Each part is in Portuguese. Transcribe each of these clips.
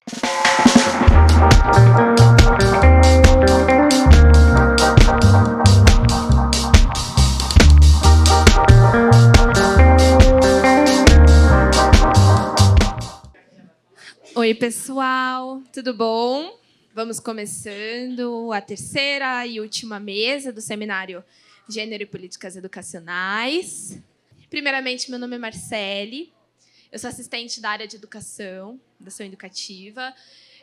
Oi, pessoal, tudo bom? Vamos começando a terceira e última mesa do seminário Gênero e Políticas Educacionais. Primeiramente, meu nome é Marcele, eu sou assistente da área de educação, da ação educativa.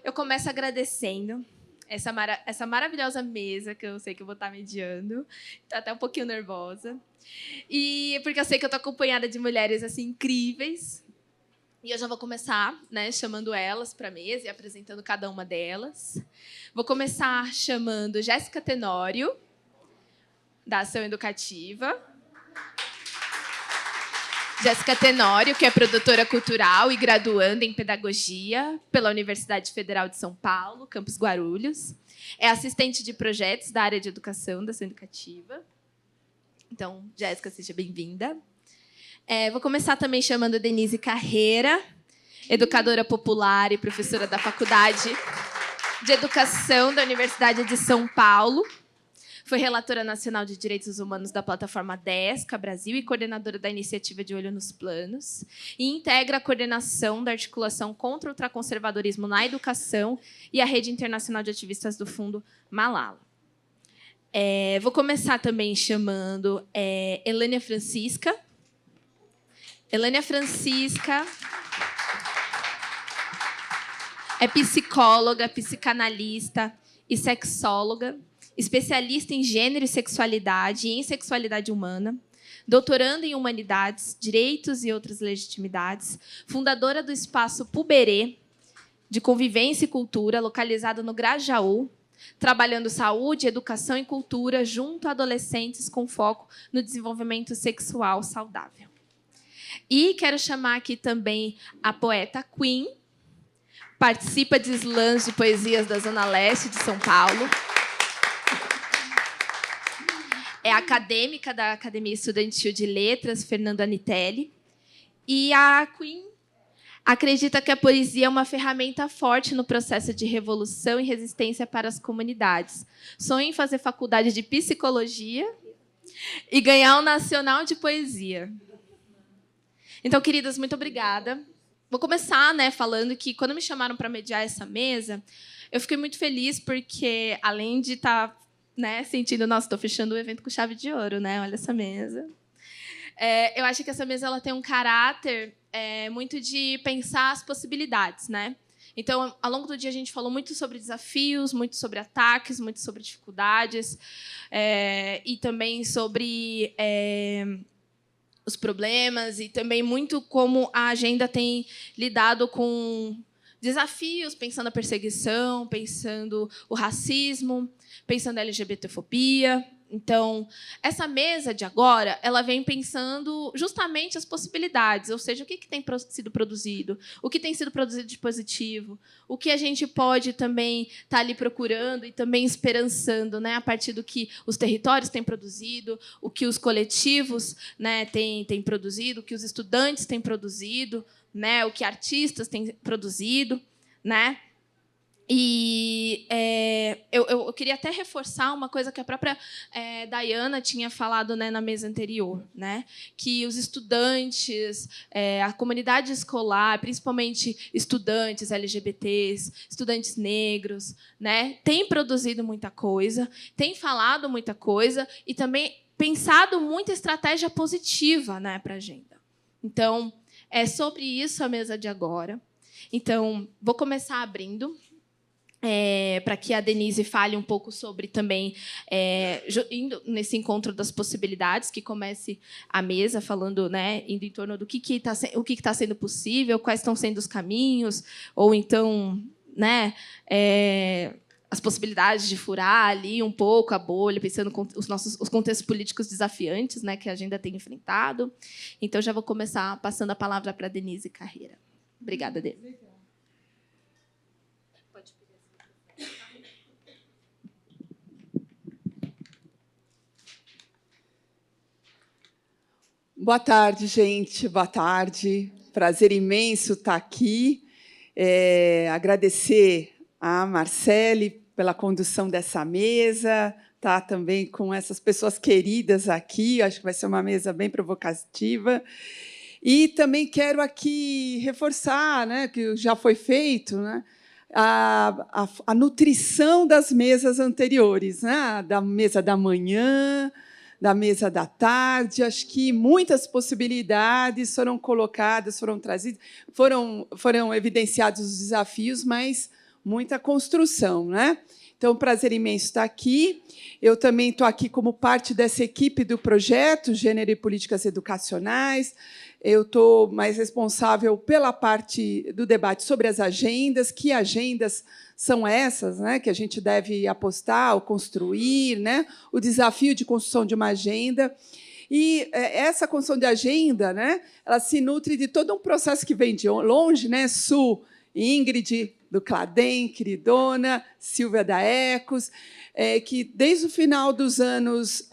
Eu começo agradecendo essa maravilhosa mesa, que eu sei que eu vou estar mediando, estou até um pouquinho nervosa, e porque eu sei que eu estou acompanhada de mulheres assim, incríveis. E eu já vou começar, né, chamando elas para a mesa e apresentando cada uma delas. Vou começar chamando Jéssica Tenório, da Ação Educativa. Jéssica Tenório, que é produtora cultural e graduanda em Pedagogia pela Universidade Federal de São Paulo, campus Guarulhos. É assistente de projetos da área de educação da Ação Educativa. Então, Jéssica, seja bem-vinda. Vou começar também chamando a Denise Carreira, educadora popular e professora da Faculdade de Educação da Universidade de São Paulo. Foi relatora nacional de Direitos Humanos da plataforma DESCA Brasil e coordenadora da iniciativa de Olho nos Planos. E integra a coordenação da articulação contra o ultraconservadorismo na educação e a rede internacional de ativistas do Fundo Malala. Vou começar também chamando Elânia Francisca. Elânia Francisca é psicóloga, psicanalista e sexóloga, especialista em gênero e sexualidade e em sexualidade humana, doutoranda em humanidades, direitos e outras legitimidades, fundadora do espaço Puberê, de convivência e cultura, localizado no Grajaú, trabalhando saúde, educação e cultura junto a adolescentes com foco no desenvolvimento sexual saudável. E quero chamar aqui também a poeta Queen, participa de slams de poesias da Zona Leste de São Paulo. É acadêmica da Academia Estudantil de Letras, Fernando Anitelli. E a Queen acredita que a poesia é uma ferramenta forte no processo de revolução e resistência para as comunidades. Sonha em fazer faculdade de psicologia e ganhar o Nacional de Poesia. Então, queridas, muito obrigada. Vou começar, falando que, quando me chamaram para mediar essa mesa, eu fiquei muito feliz porque, além de estar sentindo, nossa, estou fechando o evento com chave de ouro, olha essa mesa. Eu acho que essa mesa ela tem um caráter muito de pensar as possibilidades. Então, ao longo do dia, a gente falou muito sobre desafios, muito sobre ataques, muito sobre dificuldades, e também sobre os problemas e também muito como a agenda tem lidado com desafios, pensando a perseguição, pensando o racismo, pensando a LGBTfobia. Então, essa mesa de agora, ela vem pensando justamente as possibilidades, ou seja, o que tem sido produzido, o que tem sido produzido de positivo, o que a gente pode também estar ali procurando e também esperançando, a partir do que os territórios têm produzido, o que os coletivos têm produzido, o que os estudantes têm produzido, o que artistas têm produzido, E eu queria até reforçar uma coisa que a própria Dayana tinha falado na mesa anterior, que os estudantes, a comunidade escolar, principalmente estudantes LGBTs, estudantes negros, têm produzido muita coisa, têm falado muita coisa e também pensado muita estratégia positiva para a agenda. Então, é sobre isso a mesa de agora. Então, vou começar abrindo. Para que a Denise fale um pouco sobre também, indo nesse encontro das possibilidades, que comece a mesa falando, indo em torno do que está sendo possível, quais estão sendo os caminhos, ou então, as possibilidades de furar ali um pouco a bolha, pensando com os contextos políticos desafiantes, que a agenda tem enfrentado. Então, já vou começar passando a palavra para a Denise Carreira. Obrigada, Denise. Boa tarde, gente. Boa tarde. Prazer imenso estar aqui. Agradecer a Marcele pela condução dessa mesa, tá também com essas pessoas queridas aqui, acho que vai ser uma mesa bem provocativa. E também quero aqui reforçar, né, que já foi feito, né, a nutrição das mesas anteriores, né, da mesa da manhã, da mesa da tarde. Acho que muitas possibilidades foram colocadas, foram trazidas, foram evidenciados os desafios, mas muita construção, né? Então, um prazer imenso estar aqui. Eu também estou aqui como parte dessa equipe do projeto Gênero e Políticas Educacionais. Eu estou mais responsável pela parte do debate sobre as agendas. Que agendas são essas, né, que a gente deve apostar ou construir, né? O desafio de construção de uma agenda. E essa construção de agenda, né, ela se nutre de todo um processo que vem de longe, né? Ingrid, do Cladem, queridona, Silvia da Ecos, que, desde o final dos anos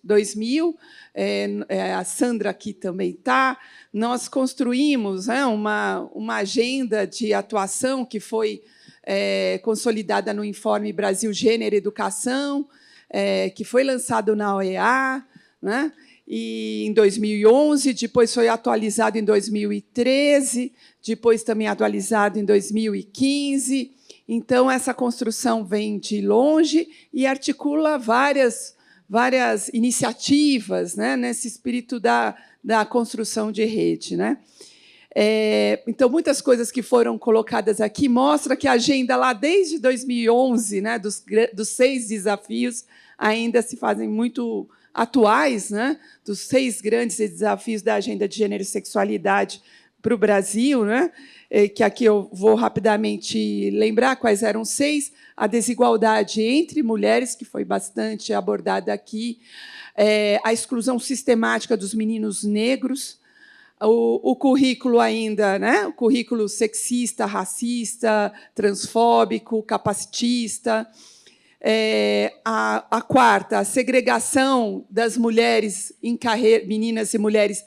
2000, a Sandra aqui também está, nós construímos, né, uma agenda de atuação que foi consolidada no Informe Brasil Gênero e Educação, que foi lançado na OEA, né, e em 2011, depois foi atualizado em 2013, depois também atualizado em 2015. Então, essa construção vem de longe e articula várias iniciativas, né, nesse espírito da construção de rede, né? Então, muitas coisas que foram colocadas aqui mostram que a agenda, lá desde 2011, né, dos 6 desafios, ainda se fazem muito atuais, né, dos 6 grandes desafios da agenda de gênero e sexualidade para o Brasil, né, que aqui eu vou rapidamente lembrar quais eram 6. A desigualdade entre mulheres, que foi bastante abordada aqui, a exclusão sistemática dos meninos negros, o currículo ainda, né, o currículo sexista, racista, transfóbico, capacitista. A quarta, a segregação das mulheres em carreira, meninas e mulheres,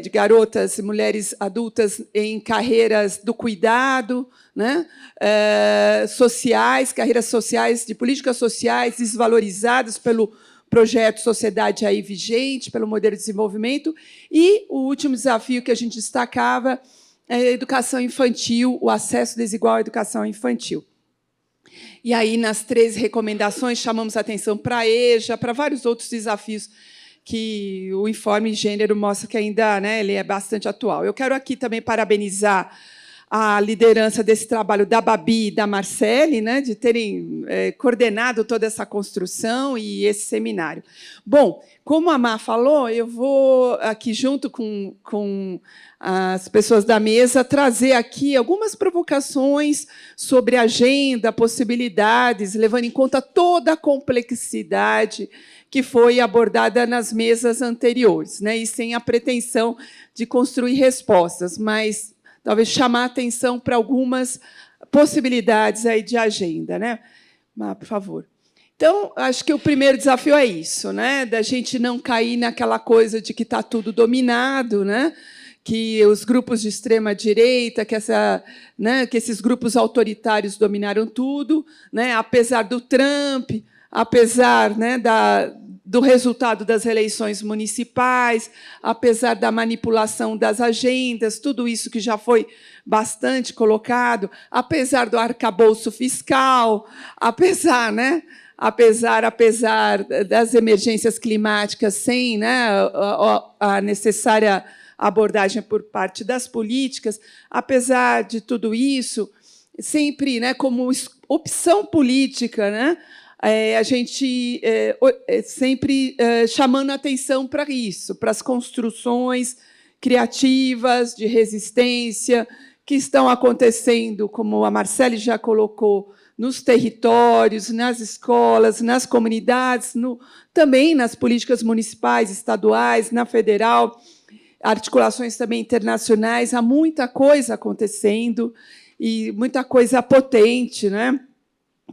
de garotas e mulheres adultas em carreiras do cuidado, né? Sociais, carreiras sociais, de políticas sociais desvalorizadas pelo projeto Sociedade aí vigente, pelo modelo de desenvolvimento. E o último desafio que a gente destacava é a educação infantil, o acesso desigual à educação infantil. E aí, nas 13 recomendações, chamamos a atenção para a EJA, para vários outros desafios que o informe Gênero mostra que ainda, né, ele é bastante atual. Eu quero aqui também parabenizar a liderança desse trabalho da Babi e da Marcele, né, de terem coordenado toda essa construção e esse seminário. Bom, como a Má falou, eu vou aqui, junto com as pessoas da mesa, trazer aqui algumas provocações sobre agenda, possibilidades, levando em conta toda a complexidade que foi abordada nas mesas anteriores, né, e sem a pretensão de construir respostas, mas talvez chamar a atenção para algumas possibilidades aí de agenda, né? Má, por favor. Então, acho que o primeiro desafio é isso, né? Da gente não cair naquela coisa de que está tudo dominado, né? Que os grupos de extrema direita, que esses grupos autoritários dominaram tudo, né? Apesar do Trump, apesar, né, do resultado das eleições municipais, apesar da manipulação das agendas, tudo isso que já foi bastante colocado, apesar do arcabouço fiscal, apesar das emergências climáticas, sem, né, a necessária abordagem por parte das políticas, apesar de tudo isso, sempre, né, como opção política, né, a gente sempre chamando a atenção para isso, para as construções criativas de resistência que estão acontecendo, como a Marcele já colocou, nos territórios, nas escolas, nas comunidades, também nas políticas municipais, estaduais, na federal, articulações também internacionais. Há muita coisa acontecendo e muita coisa potente, né?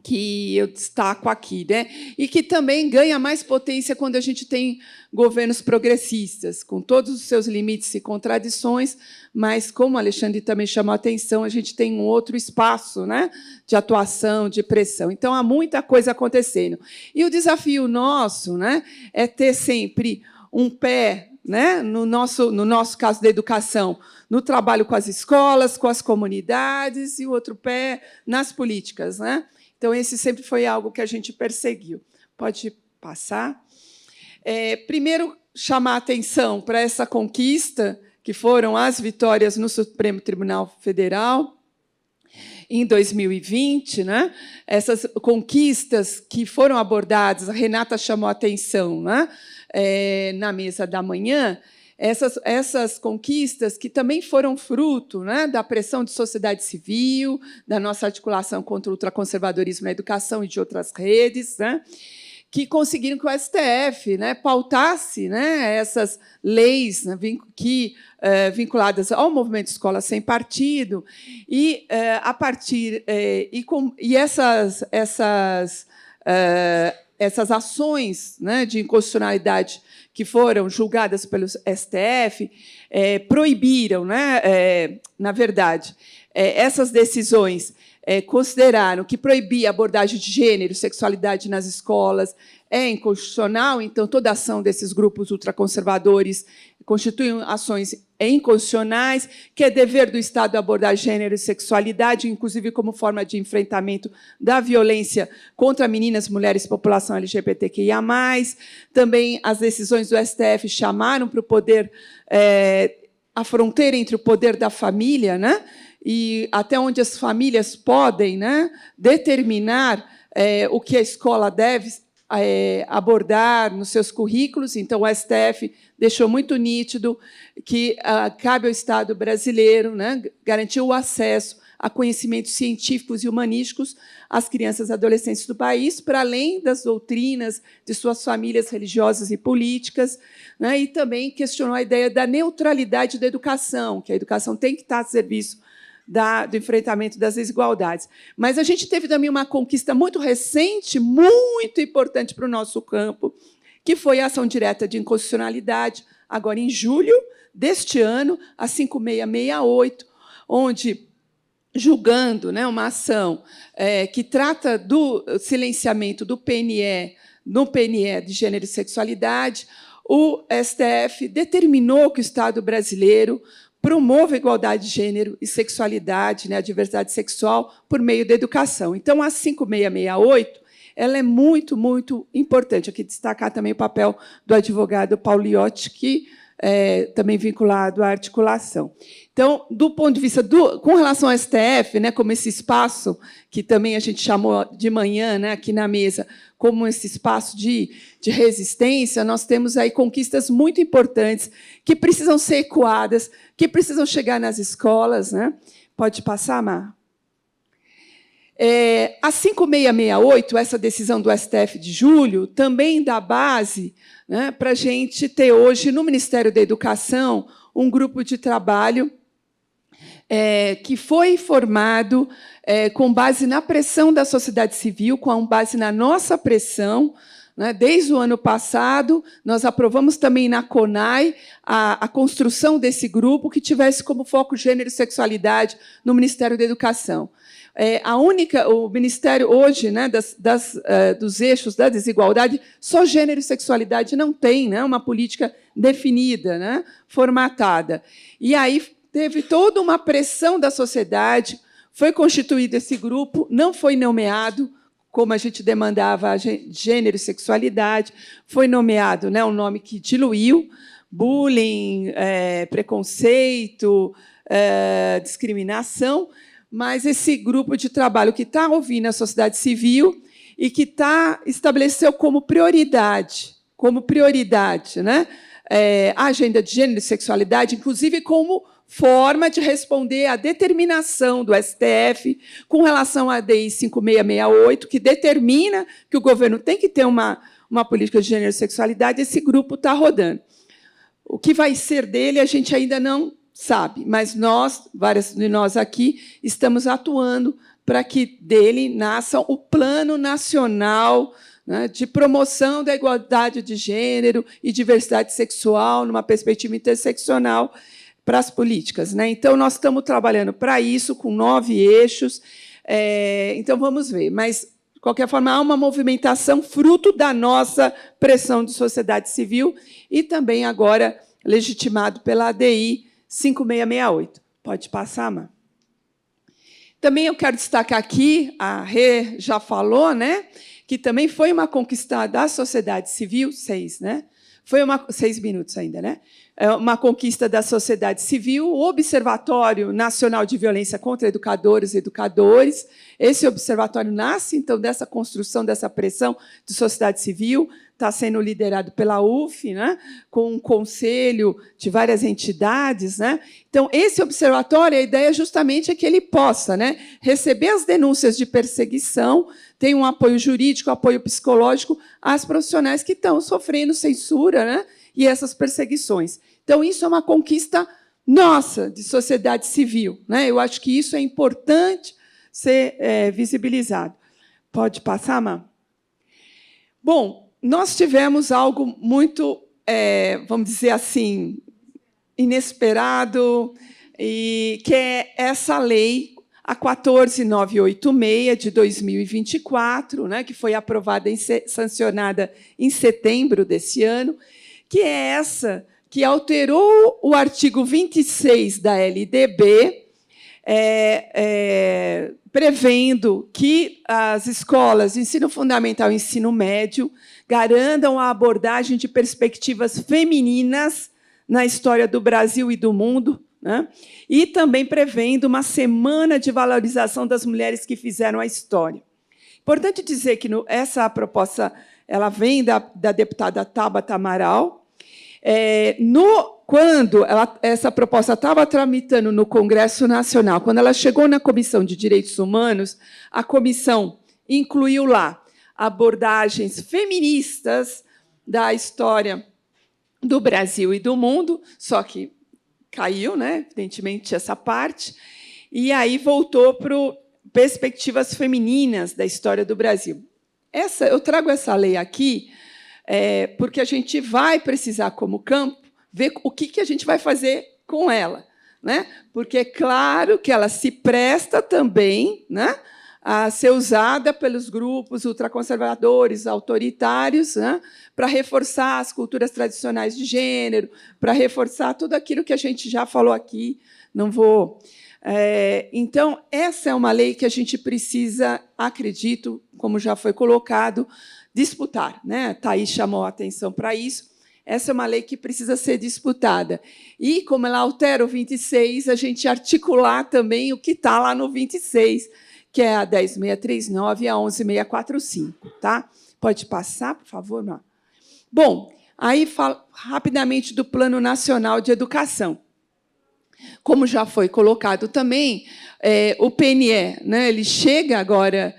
que eu destaco aqui, né? E que também ganha mais potência quando a gente tem governos progressistas, com todos os seus limites e contradições, mas, como o Alexandre também chamou a atenção, a gente tem um outro espaço, né, de atuação, de pressão. Então, há muita coisa acontecendo. E o desafio nosso, né, é ter sempre um pé, né, no nosso caso da educação, no trabalho com as escolas, com as comunidades, e o outro pé nas políticas, né? Então, esse sempre foi algo que a gente perseguiu. Pode passar. Primeiro, chamar a atenção para essa conquista, que foram as vitórias no Supremo Tribunal Federal, em 2020, né? Essas conquistas que foram abordadas, a Renata chamou a atenção, né? Na mesa da manhã, essas conquistas que também foram fruto, né, da pressão de sociedade civil, da nossa articulação contra o ultraconservadorismo na educação e de outras redes, né, que conseguiram que o STF, né, pautasse, né, essas leis, né, vinculadas ao movimento Escola Sem Partido, e a partir essas ações, né, de inconstitucionalidade que foram julgadas pelo STF proibiram, né, na verdade, essas decisões consideraram que proibir a abordagem de gênero e sexualidade nas escolas é inconstitucional, então toda ação desses grupos ultraconservadores constituem ações inconstitucionais, que é dever do Estado abordar gênero e sexualidade, inclusive como forma de enfrentamento da violência contra meninas, mulheres e população LGBTQIA+. Também as decisões do STF chamaram para o poder, a fronteira entre o poder da família, né, e até onde as famílias podem, né, determinar o que a escola deve abordar nos seus currículos. Então, o STF deixou muito nítido que cabe ao Estado brasileiro, né, garantir o acesso a conhecimentos científicos e humanísticos às crianças e adolescentes do país, para além das doutrinas de suas famílias religiosas e políticas, né, e também questionou a ideia da neutralidade da educação, que a educação tem que estar a serviço do enfrentamento das desigualdades. Mas a gente teve também uma conquista muito recente, muito importante para o nosso campo, que foi a ação direta de inconstitucionalidade, agora em julho deste ano, a 5668, onde, julgando, né, uma ação que trata do silenciamento do PNE, no PNE de gênero e sexualidade, o STF determinou que o Estado brasileiro promova a igualdade de gênero e sexualidade, né, a diversidade sexual, por meio da educação. Então, a 5668 ela é muito, muito importante. Aqui destacar também o papel do advogado Paulo Liotti, que é também vinculado à articulação. Então, do ponto de vista com relação ao STF, né, como esse espaço que também a gente chamou de manhã, né, aqui na mesa, como esse espaço de resistência, nós temos aí conquistas muito importantes que precisam ser ecoadas, que precisam chegar nas escolas, né? Pode passar, Mar? A 5668, essa decisão do STF de julho, também dá base, né, para a gente ter hoje, no Ministério da Educação, um grupo de trabalho que foi formado com base na pressão da sociedade civil, com base na nossa pressão. Né? Desde o ano passado, nós aprovamos também na CONAI a construção desse grupo que tivesse como foco gênero e sexualidade no Ministério da Educação. O Ministério, hoje, né, dos eixos da desigualdade, só gênero e sexualidade não tem, né, uma política definida, né, formatada. E aí teve toda uma pressão da sociedade, foi constituído esse grupo, não foi nomeado, como a gente demandava, gênero e sexualidade, foi nomeado, né, um nome que diluiu, bullying, preconceito, discriminação, mas esse grupo de trabalho que está ouvindo a sociedade civil e que estabeleceu como prioridade, né, a agenda de gênero e sexualidade, inclusive como forma de responder à determinação do STF com relação à DI 5668, que determina que o governo tem que ter uma política de gênero e sexualidade. Esse grupo está rodando. O que vai ser dele, a gente ainda não sabe, mas nós, várias de nós aqui, estamos atuando para que dele nasça o Plano Nacional, né, de promoção da igualdade de gênero e diversidade sexual, numa perspectiva interseccional para as políticas, né? Então, nós estamos trabalhando para isso, com 9 eixos. Então, vamos ver. Mas, de qualquer forma, há uma movimentação fruto da nossa pressão de sociedade civil e também, agora, legitimado pela ADI 5668. Pode passar, Má. Também eu quero destacar aqui, a Rê já falou, né, que também foi uma conquista da sociedade civil, 6, né? Foi 6 minutos ainda, né? É uma conquista da sociedade civil, o Observatório Nacional de Violência contra Educadoras e Educadores. Esse observatório nasce, então, dessa construção, dessa pressão de sociedade civil, está sendo liderado pela UF, né, com um conselho de várias entidades, né? Então, esse observatório, a ideia justamente é que ele possa, né, receber as denúncias de perseguição, tem um apoio jurídico, apoio psicológico às profissionais que estão sofrendo censura, né, e essas perseguições. Então, isso é uma conquista nossa, de sociedade civil, né? Eu acho que isso é importante ser visibilizado. Pode passar, Má? Bom, nós tivemos algo muito, vamos dizer assim, inesperado, e que é essa lei, a 14986, de 2024, né, que foi aprovada, sancionada em setembro desse ano, que é essa que alterou o artigo 26 da LDB, prevendo que as escolas de ensino fundamental e ensino médio garantam a abordagem de perspectivas femininas na história do Brasil e do mundo, né? E também prevendo uma semana de valorização das mulheres que fizeram a história. Importante dizer que essa proposta ela vem da deputada Tabata Amaral. Quando essa proposta estava tramitando no Congresso Nacional, quando ela chegou na Comissão de Direitos Humanos, a comissão incluiu lá abordagens feministas da história do Brasil e do mundo, só que caiu, né, evidentemente, essa parte, e aí voltou para perspectivas femininas da história do Brasil. Eu trago essa lei aqui porque a gente vai precisar, como campo, ver o que a gente vai fazer com ela, né? Porque é claro que ela se presta também, né, a ser usada pelos grupos ultraconservadores, autoritários, né, para reforçar as culturas tradicionais de gênero, para reforçar tudo aquilo que a gente já falou aqui. Não vou. Então, essa é uma lei que a gente precisa, acredito, como já foi colocado, disputar, né? Thaís chamou a atenção para isso. Essa é uma lei que precisa ser disputada. E, como ela altera o 26, a gente articular também o que está lá no 26, que é a 10.639 e a 11.645. Tá? Pode passar, por favor, Má? Bom, aí falo rapidamente do Plano Nacional de Educação. Como já foi colocado também, o PNE, né, ele chega agora,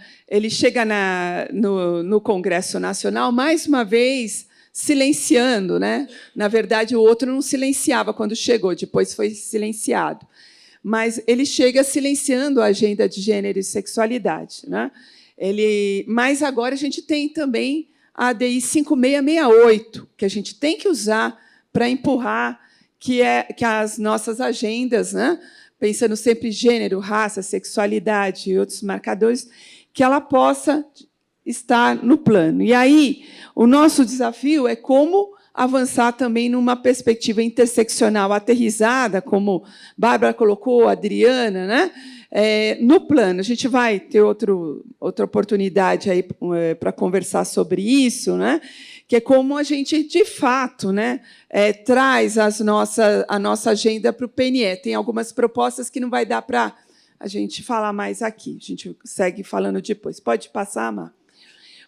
no Congresso Nacional, mais uma vez, silenciando, né? Na verdade, o outro não silenciava quando chegou, depois foi silenciado. Mas ele chega silenciando a agenda de gênero e sexualidade, né? Mas agora a gente tem também a ADI 5668, que a gente tem que usar para empurrar que as nossas agendas, né? Pensando sempre em gênero, raça, sexualidade e outros marcadores, que ela possa estar no plano. E aí, o nosso desafio é como avançar também numa perspectiva interseccional aterrissada, como Bárbara colocou, Adriana, né? No plano. A gente vai ter outra oportunidade aí para conversar sobre isso, né? Que é como a gente, de fato, né, traz a nossa agenda para o PNE. Tem algumas propostas que não vai dar para a gente falar mais aqui. A gente segue falando depois. Pode passar, Má?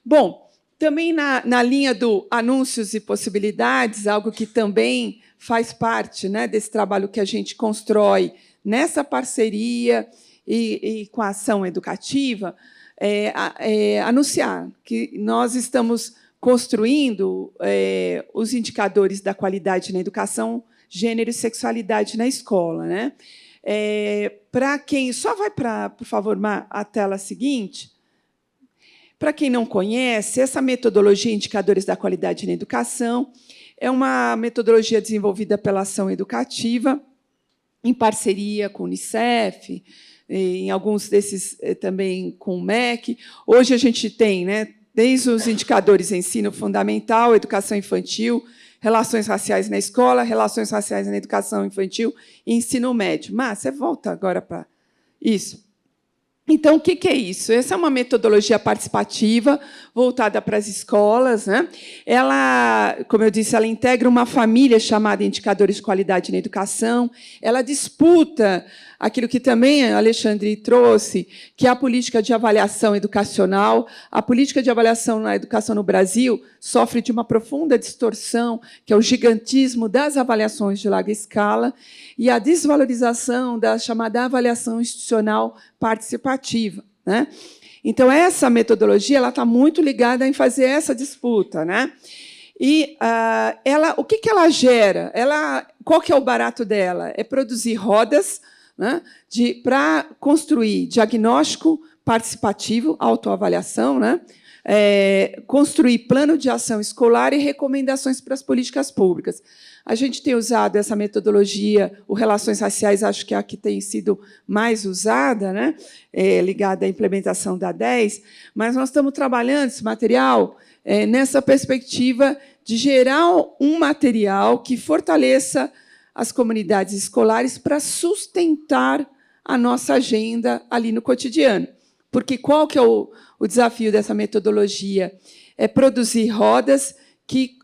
Bom, também na linha do anúncios e possibilidades, algo que também faz parte, né, desse trabalho que a gente constrói nessa parceria e com a ação educativa, anunciar que nós estamos construindo os indicadores da qualidade na educação gênero e sexualidade na escola, né? Para quem... Só vai para, por favor, a tela seguinte. Para quem não conhece, essa metodologia Indicadores da Qualidade na Educação é uma metodologia desenvolvida pela Ação Educativa, em parceria com o Unicef, em alguns desses também com o MEC. Hoje a gente tem, né, desde os indicadores ensino fundamental, educação infantil, relações raciais na escola, relações raciais na educação infantil e ensino médio. Mas você volta agora para isso. Então, o que é isso? Essa é uma metodologia participativa voltada para as escolas, né? Ela, como eu disse, ela integra uma família chamada Indicadores de Qualidade na Educação. Ela disputa aquilo que também a Alexandre trouxe, que é a política de avaliação educacional. A política de avaliação na educação no Brasil sofre de uma profunda distorção, que é o gigantismo das avaliações de larga escala e a desvalorização da chamada avaliação institucional participativa, né? Então, essa metodologia está muito ligada em fazer essa disputa, né? E o que ela gera? Qual que é o barato dela? É produzir rodas, né, para construir diagnóstico participativo, autoavaliação, né? Construir plano de ação escolar e recomendações para as políticas públicas. A gente tem usado essa metodologia, o Relações Raciais, acho que é a que tem sido mais usada, né? Ligada à implementação da 10, mas nós estamos trabalhando esse material nessa perspectiva de gerar um material que fortaleça as comunidades escolares para sustentar a nossa agenda ali no cotidiano. Porque qual que é o desafio dessa metodologia? É produzir rodas que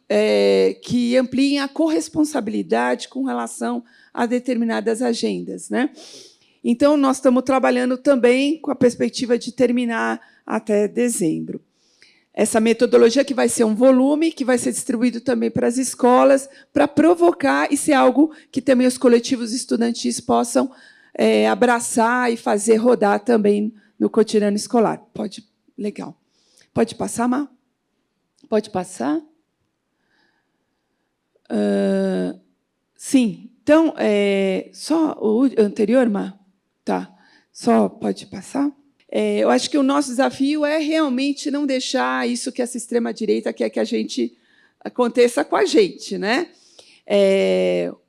ampliem a corresponsabilidade com relação a determinadas agendas, né? Então, nós estamos trabalhando também com a perspectiva de terminar até dezembro. Essa metodologia que vai ser um volume, que vai ser distribuído também para as escolas, para provocar e ser algo que também os coletivos estudantis possam abraçar e fazer rodar também no cotidiano escolar. Legal. Pode passar, Má? Pode passar? Sim. Então, só o anterior, Má? Tá. Só pode passar? Eu acho que o nosso desafio é realmente não deixar isso que essa extrema-direita quer que a gente aconteça com a gente, né?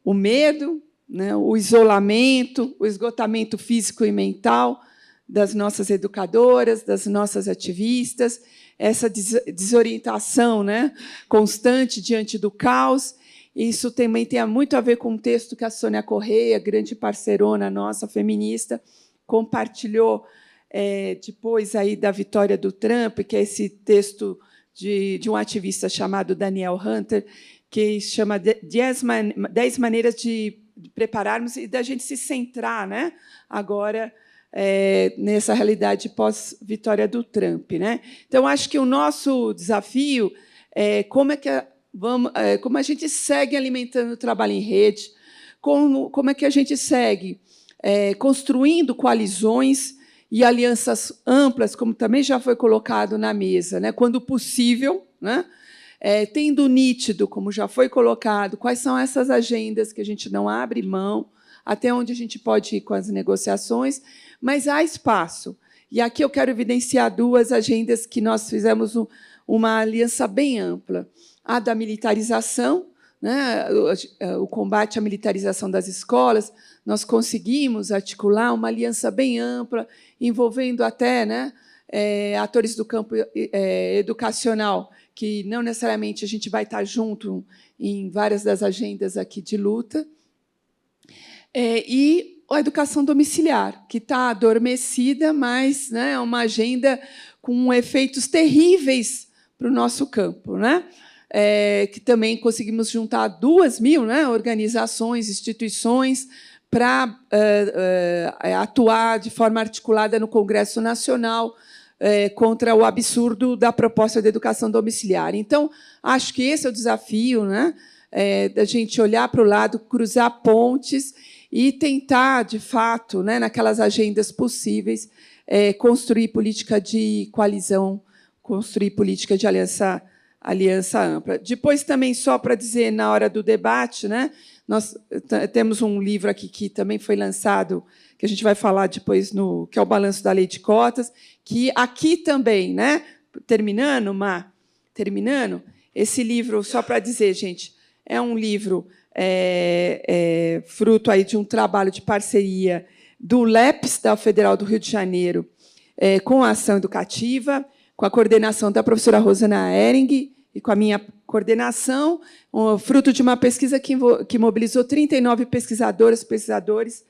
O medo, né? O isolamento, o esgotamento físico e mental das nossas educadoras, das nossas ativistas, essa desorientação, né, constante diante do caos. Isso também tem muito a ver com um texto que a Sônia Correia, grande parceirona nossa, feminista, compartilhou depois aí da vitória do Trump, que é esse texto de um ativista chamado Daniel Hunter, que chama 10 maneiras de prepararmos e da gente se centrar, né, agora nessa realidade pós-vitória do Trump, né? Então, acho que o nosso desafio é como a gente segue alimentando o trabalho em rede, como é que a gente segue construindo coalizões e alianças amplas, como também já foi colocado na mesa, né? Quando possível, né? Tendo nítido, como já foi colocado, quais são essas agendas que a gente não abre mão, até onde a gente pode ir com as negociações, mas há espaço. E aqui eu quero evidenciar duas agendas que nós fizemos uma aliança bem ampla. A da militarização, né, o combate à militarização das escolas, nós conseguimos articular uma aliança bem ampla, envolvendo até, né, atores do campo educacional, que não necessariamente a gente vai estar junto em várias das agendas aqui de luta, e a educação domiciliar, que está adormecida, mas, né, é uma agenda com efeitos terríveis para o nosso campo, né? Que também conseguimos juntar 2.000, né, organizações, instituições, para atuar de forma articulada no Congresso Nacional contra o absurdo da proposta de educação domiciliar. Então, acho que esse é o desafio, né, da gente olhar para o lado, cruzar pontes e tentar, de fato, né, naquelas agendas possíveis, construir política de coalizão, construir política de aliança aliança ampla. Depois, também, só para dizer, na hora do debate, né, nós temos um livro aqui que também foi lançado, que a gente vai falar depois, que é o Balanço da Lei de Cotas, que aqui também, né, terminando, esse livro, só para dizer, gente, é um livro fruto aí de um trabalho de parceria do LEPS, da Federal do Rio de Janeiro, com a ação educativa, com a coordenação da professora Rosana Ehring e com a minha coordenação, fruto de uma pesquisa que mobilizou 39 pesquisadoras e pesquisadores,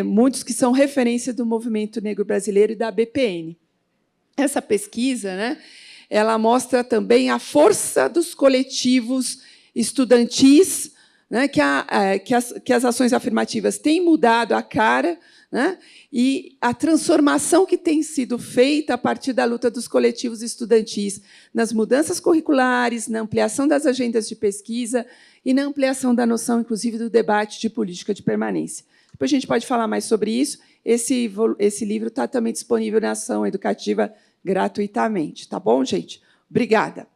muitos que são referência do movimento negro brasileiro e da BPN. Essa pesquisa, né, ela mostra também a força dos coletivos estudantis, né, que as ações afirmativas têm mudado a cara, né, e a transformação que tem sido feita a partir da luta dos coletivos estudantis nas mudanças curriculares, na ampliação das agendas de pesquisa e na ampliação da noção, inclusive, do debate de política de permanência. Depois a gente pode falar mais sobre isso. Esse livro está também disponível na ação educativa gratuitamente. Tá bom, gente? Obrigada.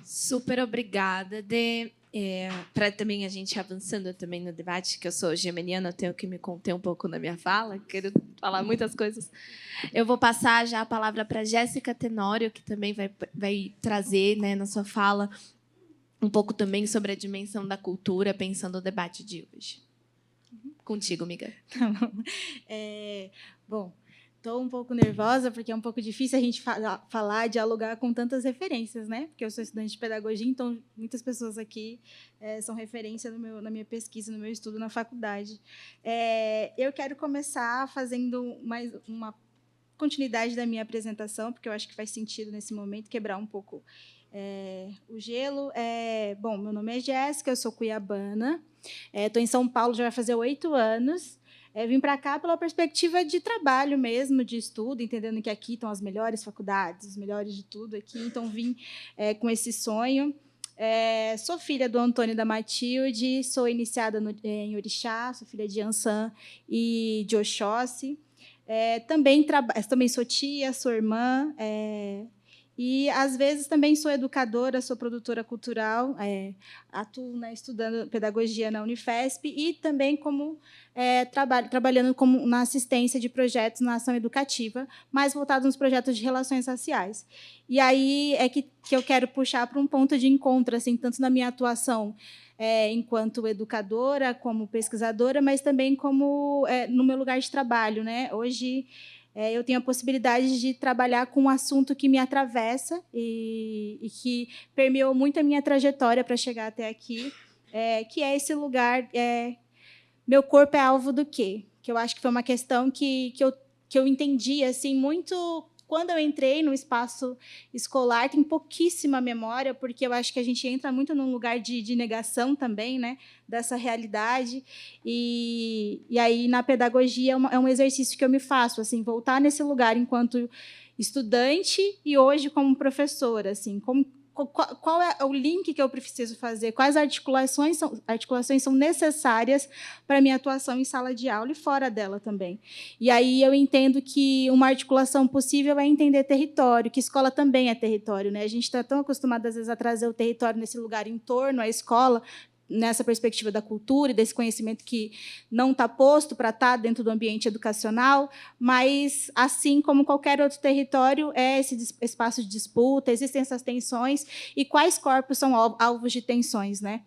Super obrigada. Para também a gente avançando também no debate, que eu sou geminiana, eu tenho que me conter um pouco na minha fala, quero falar muitas coisas. Eu vou passar já a palavra para Jéssica Tenório, que também vai trazer, né, na sua fala um pouco também sobre a dimensão da cultura, pensando no debate de hoje. Contigo, amiga. Tá bom. Bom, estou um pouco nervosa, porque é um pouco difícil a gente falar, dialogar com tantas referências, né? Porque eu sou estudante de pedagogia, então muitas pessoas aqui são referência na minha pesquisa, no meu estudo na faculdade. Eu quero começar fazendo mais uma continuidade da minha apresentação, porque eu acho que faz sentido, nesse momento, quebrar um pouco o gelo. Bom, meu nome é Jéssica, eu sou cuiabana, estou em São Paulo, já vai fazer 8 anos. Vim para cá pela perspectiva de trabalho mesmo, de estudo, entendendo que aqui estão as melhores faculdades, os melhores de tudo aqui. Então, vim com esse sonho. Sou filha do Antônio e da Matilde, sou iniciada em Orixá, sou filha de Ansan e de Oxóssi. Também sou tia, sou irmã, e, às vezes, também sou educadora, sou produtora cultural, atuo estudando pedagogia na Unifesp e também trabalhando na assistência de projetos na ação educativa, mais voltado nos projetos de relações raciais. E aí é que eu quero puxar para um ponto de encontro, assim, tanto na minha atuação enquanto educadora, como pesquisadora, mas também como no meu lugar de trabalho, né? Hoje eu tenho a possibilidade de trabalhar com um assunto que me atravessa e que permeou muito a minha trajetória para chegar até aqui, que é esse lugar, meu corpo é alvo do quê? Que eu acho que foi uma questão que eu entendi assim, muito quando eu entrei no espaço escolar. Tem pouquíssima memória, porque eu acho que a gente entra muito num lugar de negação também, né, dessa realidade. E aí, na pedagogia, é um exercício que eu me faço, assim, voltar nesse lugar enquanto estudante e hoje como professora. Assim, qual é o link que eu preciso fazer? Quais articulações são necessárias para a minha atuação em sala de aula e fora dela também? E aí eu entendo que uma articulação possível é entender território, que escola também é território, né? A gente está tão acostumado, às vezes, a trazer o território nesse lugar em torno à escola, nessa perspectiva da cultura e desse conhecimento que não está posto para estar dentro do ambiente educacional, mas, assim como qualquer outro território, é esse espaço de disputa, existem essas tensões, e quais corpos são alvos de tensões, né?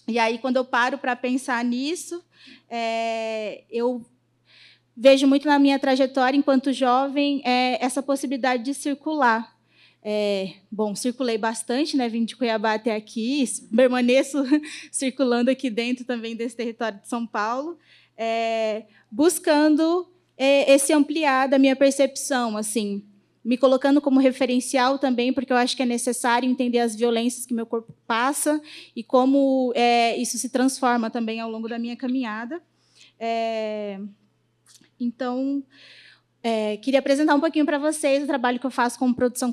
E aí, quando eu paro para pensar nisso, eu vejo muito na minha trajetória, enquanto jovem, essa possibilidade de circular. Bom, circulei bastante, né? Vim de Cuiabá até aqui, permaneço circulando aqui dentro também desse território de São Paulo, buscando esse ampliar da minha percepção, assim, me colocando como referencial também, porque eu acho que é necessário entender as violências que meu corpo passa e como isso se transforma também ao longo da minha caminhada. Então, Queria apresentar um pouquinho para vocês o trabalho que eu faço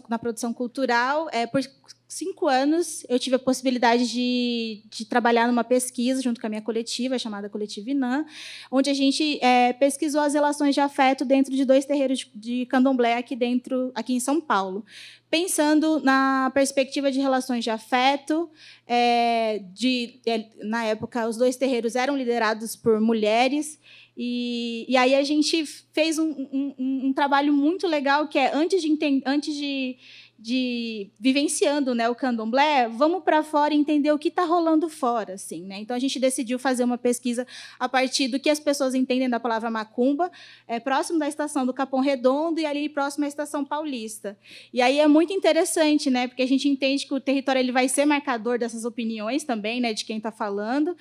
na produção cultural. Por 5 anos, eu tive a possibilidade de trabalhar numa pesquisa junto com a minha coletiva, chamada Coletiva Inã, onde a gente pesquisou as relações de afeto dentro de 2 terreiros de candomblé aqui em São Paulo. Pensando na perspectiva de relações de afeto, na época, os 2 terreiros eram liderados por mulheres, e aí a gente fez um trabalho muito legal, que é, antes de vivenciando, né, o candomblé, vamos para fora e entender o que está rolando fora, assim, né? Então a gente decidiu fazer uma pesquisa a partir do que as pessoas entendem da palavra macumba, próximo da estação do Capão Redondo e ali próximo à estação Paulista. E aí é muito interessante, né, porque a gente entende que o território ele vai ser marcador dessas opiniões também, né, de quem está falando.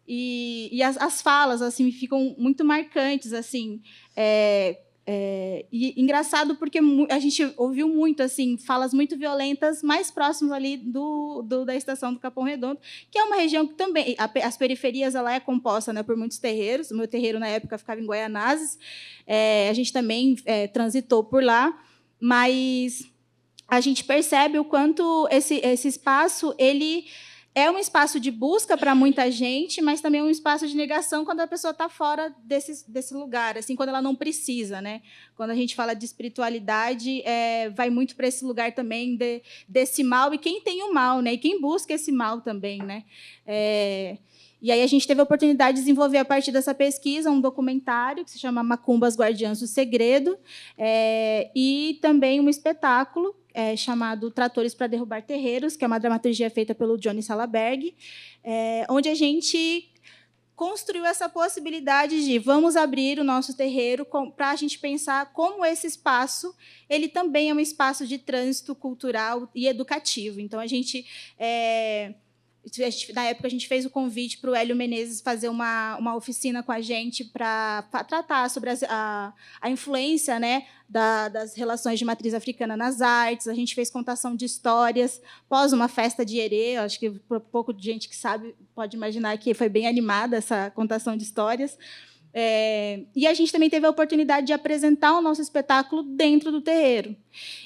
E as falas assim ficam muito marcantes, assim. E engraçado porque a gente ouviu muito assim falas muito violentas mais próximas ali da estação do Capão Redondo, que é uma região que também as periferias ela é composta, né, por muitos terreiros. O meu terreiro na época ficava em Guaianazes, a gente também transitou por lá, mas a gente percebe o quanto esse espaço ele é um espaço de busca para muita gente, mas também um espaço de negação quando a pessoa está fora desse lugar, assim, quando ela não precisa, né? Quando a gente fala de espiritualidade, vai muito para esse lugar também desse mal, e quem tem o mal, né? E quem busca esse mal também, né? E aí a gente teve a oportunidade de desenvolver, a partir dessa pesquisa, um documentário que se chama Macumbas Guardiãs do Segredo, e também um espetáculo chamado Tratores para Derrubar Terreiros, que é uma dramaturgia feita pelo Johnny Salaberg, onde a gente construiu essa possibilidade de vamos abrir o nosso terreiro para a gente pensar como esse espaço ele também é um espaço de trânsito cultural e educativo. Então, na época, a gente fez o convite para o Hélio Menezes fazer uma oficina com a gente para tratar sobre a influência, né, das relações de matriz africana nas artes. A gente fez contação de histórias após uma festa de Herê. Acho que pouco de gente que sabe pode imaginar que foi bem animada essa contação de histórias. E a gente também teve a oportunidade de apresentar o nosso espetáculo dentro do terreiro.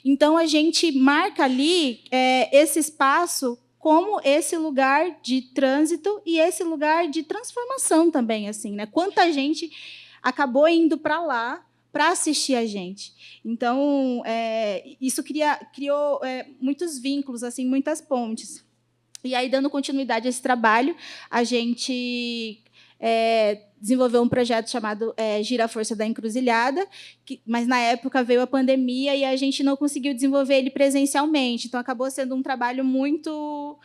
Então, a gente marca ali esse espaço como esse lugar de trânsito e esse lugar de transformação também, assim, né? Quanta gente acabou indo para lá para assistir a gente. Então, isso criou muitos vínculos, assim, muitas pontes. E aí, dando continuidade a esse trabalho, a gente desenvolveu um projeto chamado Gira a Força da Encruzilhada, mas, na época, veio a pandemia e a gente não conseguiu desenvolver ele presencialmente. Então, acabou sendo um trabalho muito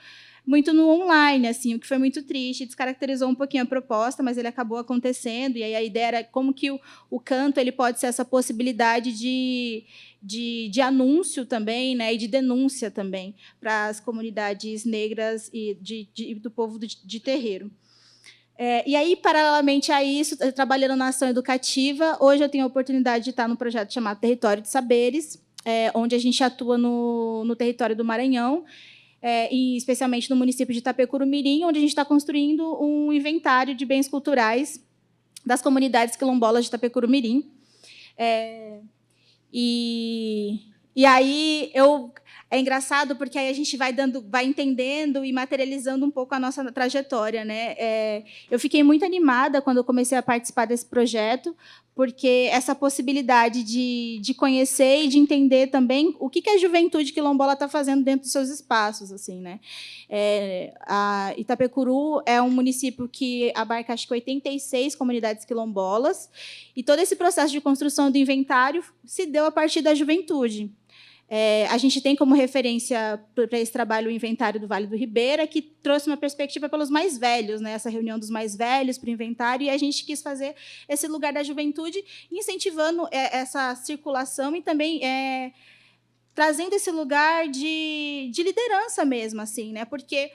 no online, assim, o que foi muito triste. Descaracterizou um pouquinho a proposta, mas ele acabou acontecendo. E aí a ideia era como que o canto ele pode ser essa possibilidade de anúncio também, né, e de denúncia também para as comunidades negras e do povo de terreiro. E aí, paralelamente a isso, trabalhando na ação educativa, hoje eu tenho a oportunidade de estar num projeto chamado Território de Saberes, onde a gente atua no território do Maranhão, e especialmente no município de Itapecuru-Mirim, onde a gente está construindo um inventário de bens culturais das comunidades quilombolas de Itapecuru-Mirim. E aí é engraçado porque aí a gente vai entendendo e materializando um pouco a nossa trajetória, né? Eu fiquei muito animada quando eu comecei a participar desse projeto, porque essa possibilidade de conhecer e de entender também o que a juventude quilombola está fazendo dentro dos seus espaços, assim, né? A Itapecuru é um município que abarca, acho que 86 comunidades quilombolas, e todo esse processo de construção do inventário se deu a partir da juventude. A gente tem como referência para esse trabalho o inventário do Vale do Ribeira, que trouxe uma perspectiva pelos mais velhos, né? Essa reunião dos mais velhos para o inventário, e a gente quis fazer esse lugar da juventude, incentivando essa circulação e também trazendo esse lugar de liderança mesmo, assim, né? Porque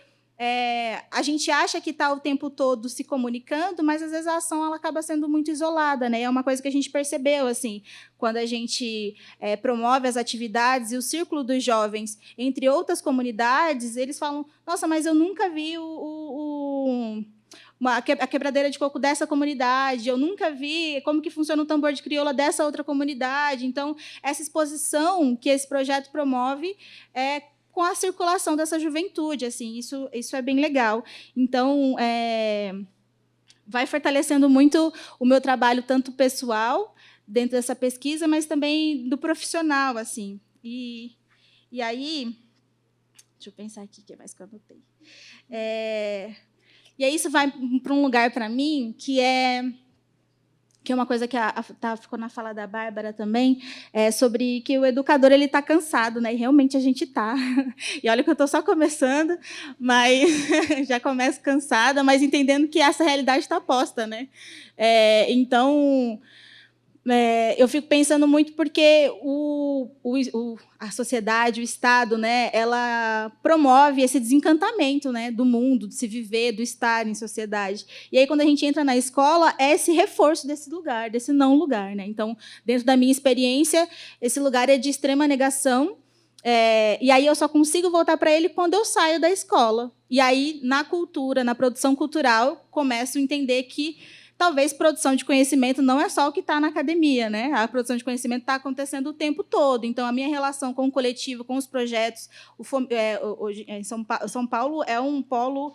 a gente acha que está o tempo todo se comunicando, mas às vezes a ação ela acaba sendo muito isolada, né? É uma coisa que a gente percebeu, assim, quando a gente promove as atividades e o círculo dos jovens entre outras comunidades, eles falam: nossa, mas eu nunca vi a quebradeira de coco dessa comunidade, eu nunca vi como que funciona o tambor de crioula dessa outra comunidade. Então, essa exposição que esse projeto promove é com a circulação dessa juventude, assim, isso é bem legal. Então, vai fortalecendo muito o meu trabalho, tanto pessoal, dentro dessa pesquisa, mas também do profissional, assim. E aí, deixa eu pensar aqui o que mais que eu anotei. E aí isso vai para um lugar, para mim, que é uma coisa que ficou na fala da Bárbara também, sobre que o educador ele está cansado, né? E realmente a gente está. E olha que eu estou só começando, mas já começo cansada, mas entendendo que essa realidade está posta, né? Então, eu fico pensando muito porque a sociedade, o Estado, né, ela promove esse desencantamento, né, do mundo, de se viver, do estar em sociedade. E aí, quando a gente entra na escola, é esse reforço desse lugar, desse não lugar. Né? Então, dentro da minha experiência, esse lugar é de extrema negação, e aí eu só consigo voltar para ele quando eu saio da escola. E aí, na cultura, na produção cultural, começo a entender que talvez produção de conhecimento não é só o que está na academia, né? A produção de conhecimento está acontecendo o tempo todo. Então, a minha relação com o coletivo, com os projetos... Hoje, em São Paulo é um polo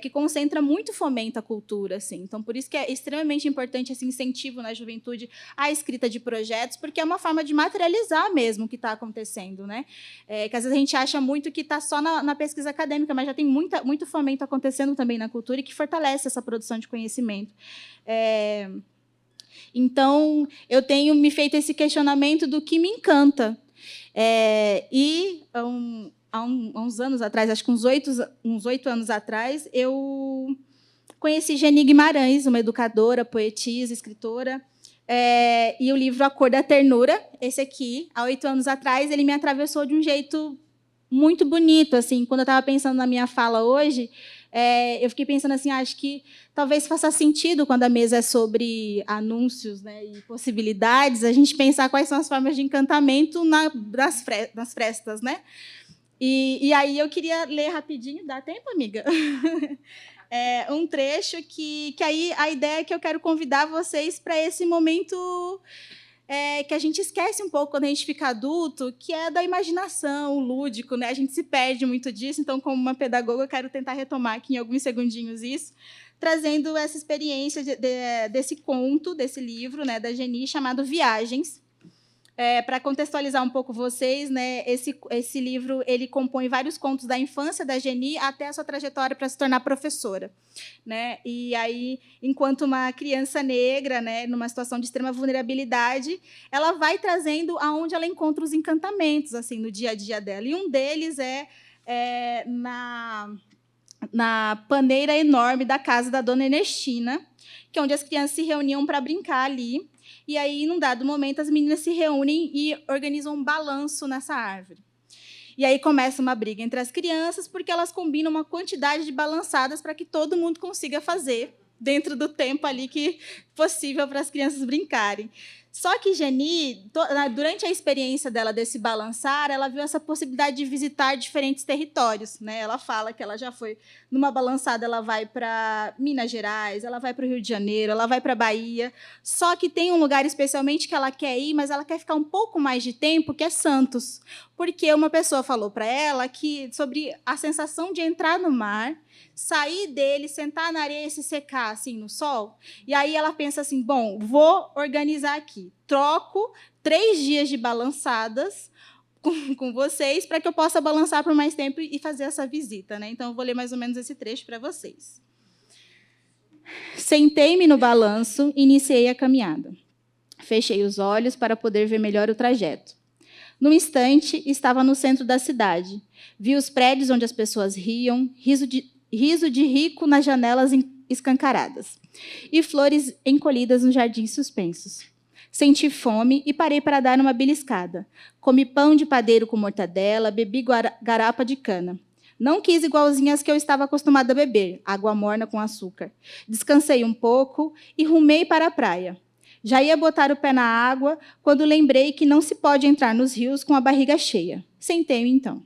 que concentra muito fomento à cultura. Assim. Então, por isso que é extremamente importante esse incentivo na juventude à escrita de projetos, porque é uma forma de materializar mesmo o que está acontecendo. Né? Que às vezes a gente acha muito que está só na pesquisa acadêmica, mas já tem muito fomento acontecendo também na cultura e que fortalece essa produção de conhecimento. Então, eu tenho me feito esse questionamento do que me encanta. E há uns anos atrás, acho que uns 8 anos atrás, eu conheci Geni Guimarães, uma educadora, poetisa, escritora, e o livro A Cor da Ternura, esse aqui, há 8 anos atrás, ele me atravessou de um jeito muito bonito. Assim, quando eu estava pensando na minha fala hoje, eu fiquei pensando assim, acho que talvez faça sentido, quando a mesa é sobre anúncios, né, e possibilidades, a gente pensar quais são as formas de encantamento nas frestas. Né? E aí eu queria ler rapidinho, dá tempo, amiga? Um trecho que aí a ideia é que eu quero convidar vocês para esse momento que a gente esquece um pouco quando a gente fica adulto, que é da imaginação, o lúdico, né? A gente se perde muito disso, então, como uma pedagoga, eu quero tentar retomar aqui em alguns segundinhos isso, trazendo essa experiência desse conto, desse livro, né, da Geni, chamado Viagens. Para contextualizar um pouco vocês, né, esse livro ele compõe vários contos da infância da Geni até a sua trajetória para se tornar professora. Né? E aí, enquanto uma criança negra, né, numa situação de extrema vulnerabilidade, ela vai trazendo aonde ela encontra os encantamentos assim, no dia a dia dela. E um deles é na paneira enorme da casa da dona Ernestina, que é onde as crianças se reuniam para brincar ali. E aí, num dado momento, as meninas se reúnem e organizam um balanço nessa árvore. E aí começa uma briga entre as crianças, porque elas combinam uma quantidade de balançadas para que todo mundo consiga fazer dentro do tempo ali que possível para as crianças brincarem. Só que Geni, durante a experiência dela desse balançar, ela viu essa possibilidade de visitar diferentes territórios. Né? Ela fala que ela já foi numa balançada, ela vai para Minas Gerais, ela vai para o Rio de Janeiro, ela vai para a Bahia. Só que tem um lugar especialmente que ela quer ir, mas ela quer ficar um pouco mais de tempo, que é Santos. Porque uma pessoa falou para ela sobre a sensação de entrar no mar, sair dele, sentar na areia e se secar assim, no sol. E aí ela pensa assim, bom, vou organizar aqui. Troco 3 dias de balançadas com vocês para que eu possa balançar por mais tempo e fazer essa visita. Né? Então, eu vou ler mais ou menos esse trecho para vocês. Sentei-me no balanço e iniciei a caminhada. Fechei os olhos para poder ver melhor o trajeto. No instante, estava no centro da cidade. Vi os prédios onde as pessoas riam, riso de rico nas janelas escancaradas e flores encolhidas nos jardins suspensos. Senti fome e parei para dar uma beliscada. Comi pão de padeiro com mortadela, bebi garapa de cana. Não quis igualzinha às que eu estava acostumada a beber, água morna com açúcar. Descansei um pouco e rumei para a praia. Já ia botar o pé na água quando lembrei que não se pode entrar nos rios com a barriga cheia. Sentei-me, então.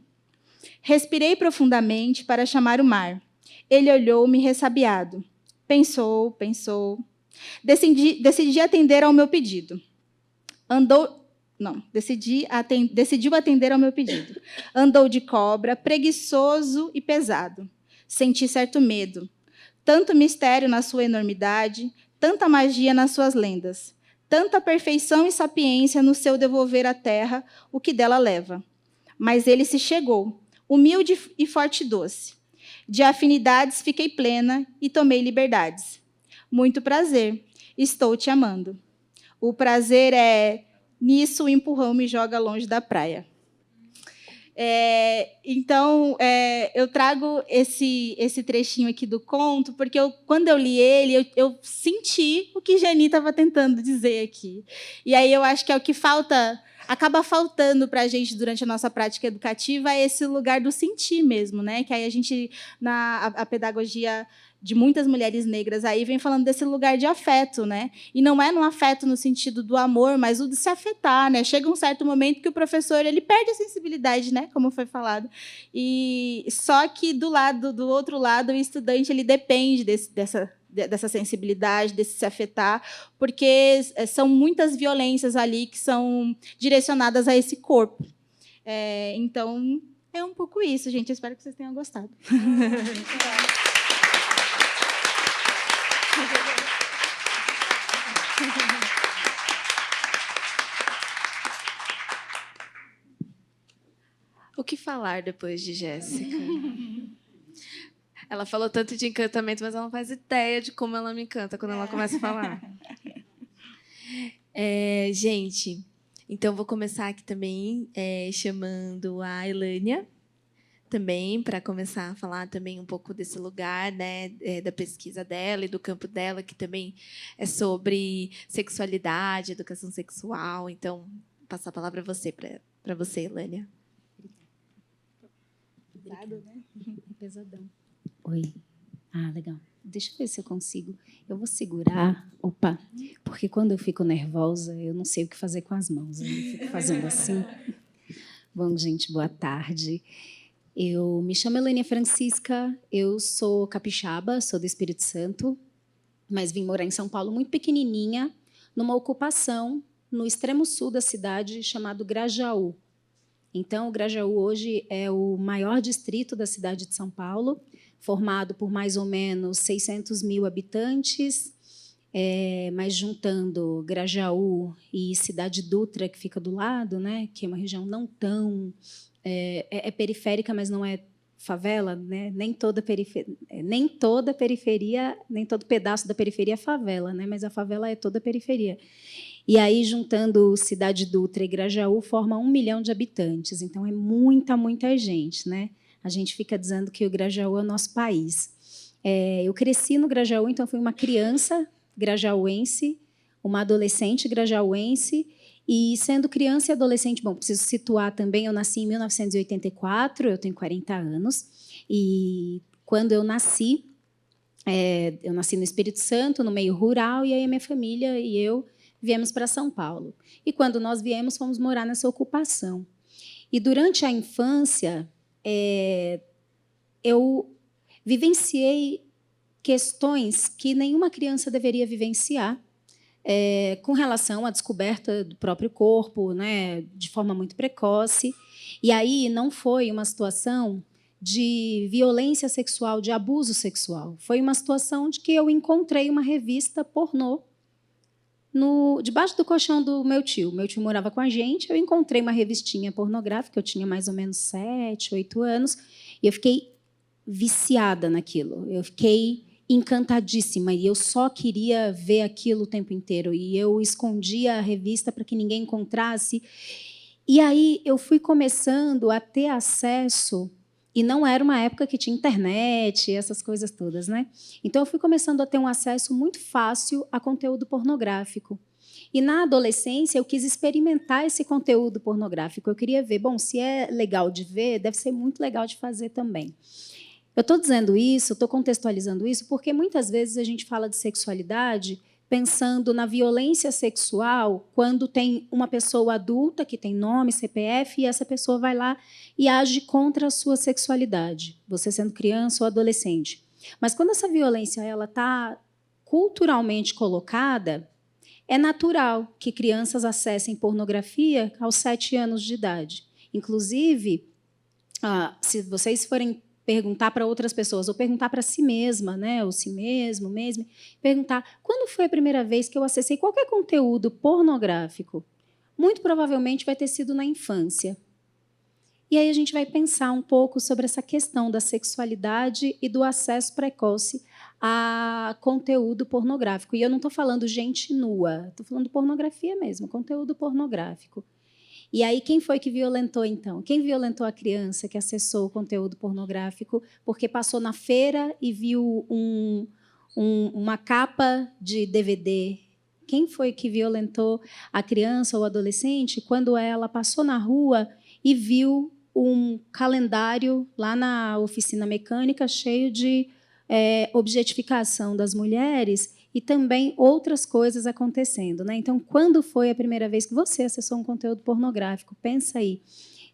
Respirei profundamente para chamar o mar. Ele olhou-me ressabiado. Pensou, pensou. Decidi atender ao meu pedido. Decidiu atender ao meu pedido. Andou de cobra, preguiçoso e pesado. Senti certo medo. Tanto mistério na sua enormidade, tanta magia nas suas lendas, tanta perfeição e sapiência no seu devolver à terra o que dela leva. Mas ele se chegou, humilde e forte e doce. De afinidades fiquei plena e tomei liberdades. Muito prazer, estou te amando. O prazer é... Nisso o empurrão me joga longe da praia. Então, eu trago esse trechinho aqui do conto, porque quando eu li ele, eu senti o que Jani estava tentando dizer aqui. E aí eu acho que é o que acaba faltando para a gente durante a nossa prática educativa, é esse lugar do sentir mesmo, né? Que aí a gente, a pedagogia de muitas mulheres negras aí vem falando desse lugar de afeto, né? E não é no afeto no sentido do amor, mas o de se afetar, né? Chega um certo momento que o professor ele perde a sensibilidade, né? Como foi falado. E só que do outro lado, o estudante ele depende dessa sensibilidade, desse se afetar, porque são muitas violências ali que são direcionadas a esse corpo. Então, é um pouco isso, gente. Eu espero que vocês tenham gostado. O que falar depois de Jéssica? Ela falou tanto de encantamento, mas ela não faz ideia de como ela me encanta quando ela começa a falar. Gente, então vou começar aqui também chamando a Elânia, também para começar a falar também um pouco desse lugar, né, da pesquisa dela e do campo dela, que também é sobre sexualidade, educação sexual. Então, vou passar a palavra para você, Elânia. Pesado, né? Pesadão. Oi. Legal. Deixa eu ver se eu consigo. Eu vou segurar. Opa, porque quando eu fico nervosa, eu não sei o que fazer com as mãos. Eu fico fazendo assim. Bom, gente, boa tarde. Eu me chamo Elânia Francisca, eu sou capixaba, sou do Espírito Santo, mas vim morar em São Paulo muito pequenininha, numa ocupação no extremo sul da cidade, chamado Grajaú. Então, o Grajaú hoje é o maior distrito da cidade de São Paulo, formado por mais ou menos 600 mil habitantes, mas juntando Grajaú e Cidade Dutra, que fica do lado, né, que é uma região não tão... periférica, mas não é favela, né? Nem todo pedaço da periferia é favela, né? Mas a favela é toda a periferia. E aí, juntando Cidade Dutra e Grajaú, forma 1 milhão de habitantes. Então, é muita, muita gente, né? A gente fica dizendo que o Grajaú é o nosso país. Eu cresci no Grajaú, então fui uma criança grajaúense, uma adolescente grajaúense, e sendo criança e adolescente, bom, preciso situar também, eu nasci em 1984, eu tenho 40 anos, e quando eu nasci no Espírito Santo, no meio rural, e aí a minha família e eu viemos para São Paulo. E quando nós viemos, fomos morar nessa ocupação. E durante a infância, eu vivenciei questões que nenhuma criança deveria vivenciar, com relação à descoberta do próprio corpo, né, de forma muito precoce. E aí não foi uma situação de violência sexual, de abuso sexual. Foi uma situação de que eu encontrei uma revista pornô debaixo do colchão do meu tio. Meu tio morava com a gente, eu encontrei uma revistinha pornográfica, eu tinha mais ou menos 7, 8 anos, e eu fiquei viciada naquilo. Eu fiquei encantadíssima, e eu só queria ver aquilo o tempo inteiro, e eu escondia a revista para que ninguém encontrasse. E aí eu fui começando a ter acesso, e não era uma época que tinha internet, essas coisas todas, né? Então eu fui começando a ter um acesso muito fácil a conteúdo pornográfico. E na adolescência eu quis experimentar esse conteúdo pornográfico. Eu queria ver, bom, se é legal de ver, deve ser muito legal de fazer também. Eu estou dizendo isso, estou contextualizando isso, porque muitas vezes a gente fala de sexualidade pensando na violência sexual quando tem uma pessoa adulta que tem nome, CPF, e essa pessoa vai lá e age contra a sua sexualidade, você sendo criança ou adolescente. Mas quando essa violência ela está culturalmente colocada, é natural que crianças acessem pornografia aos 7 anos de idade. Inclusive, se vocês forem perguntar para outras pessoas, ou perguntar para si mesma, né, ou si mesmo, perguntar quando foi a primeira vez que eu acessei qualquer conteúdo pornográfico, muito provavelmente vai ter sido na infância. E aí a gente vai pensar um pouco sobre essa questão da sexualidade e do acesso precoce a conteúdo pornográfico. E eu não estou falando gente nua, estou falando pornografia mesmo, conteúdo pornográfico. E aí, quem foi que violentou, então? Quem violentou a criança que acessou o conteúdo pornográfico porque passou na feira e viu uma capa de DVD? Quem foi que violentou a criança ou adolescente quando ela passou na rua e viu um calendário lá na oficina mecânica cheio de objetificação das mulheres e também outras coisas acontecendo, né? Então, quando foi a primeira vez que você acessou um conteúdo pornográfico? Pensa aí.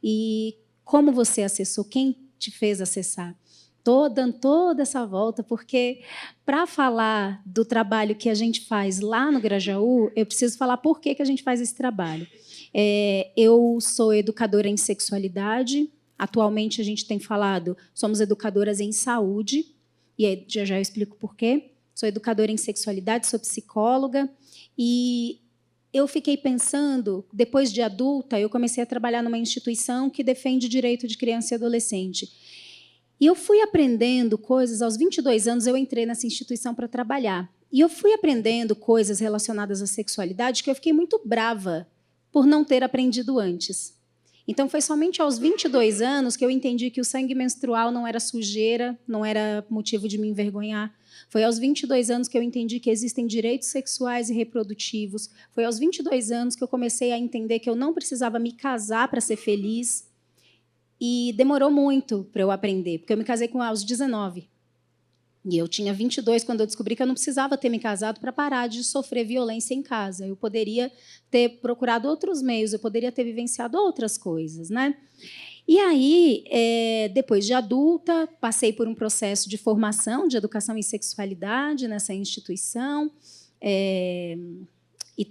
E como você acessou? Quem te fez acessar? Estou dando toda essa volta, porque para falar do trabalho que a gente faz lá no Grajaú, eu preciso falar por que a gente faz esse trabalho. Eu sou educadora em sexualidade. Atualmente, a gente tem falado, somos educadoras em saúde, e aí, já eu explico por quê. Sou educadora em sexualidade, sou psicóloga, e eu fiquei pensando, depois de adulta, eu comecei a trabalhar numa instituição que defende o direito de criança e adolescente. E eu fui aprendendo coisas, aos 22 anos eu entrei nessa instituição para trabalhar. E eu fui aprendendo coisas relacionadas à sexualidade que eu fiquei muito brava por não ter aprendido antes. Então, foi somente aos 22 anos que eu entendi que o sangue menstrual não era sujeira, não era motivo de me envergonhar. Foi aos 22 anos que eu entendi que existem direitos sexuais e reprodutivos. Foi aos 22 anos que eu comecei a entender que eu não precisava me casar para ser feliz. E demorou muito para eu aprender, porque eu me casei aos 19. E eu tinha 22 quando eu descobri que eu não precisava ter me casado para parar de sofrer violência em casa. Eu poderia ter procurado outros meios, eu poderia ter vivenciado outras coisas, né? E aí, depois de adulta, passei por um processo de formação de educação em sexualidade nessa instituição. E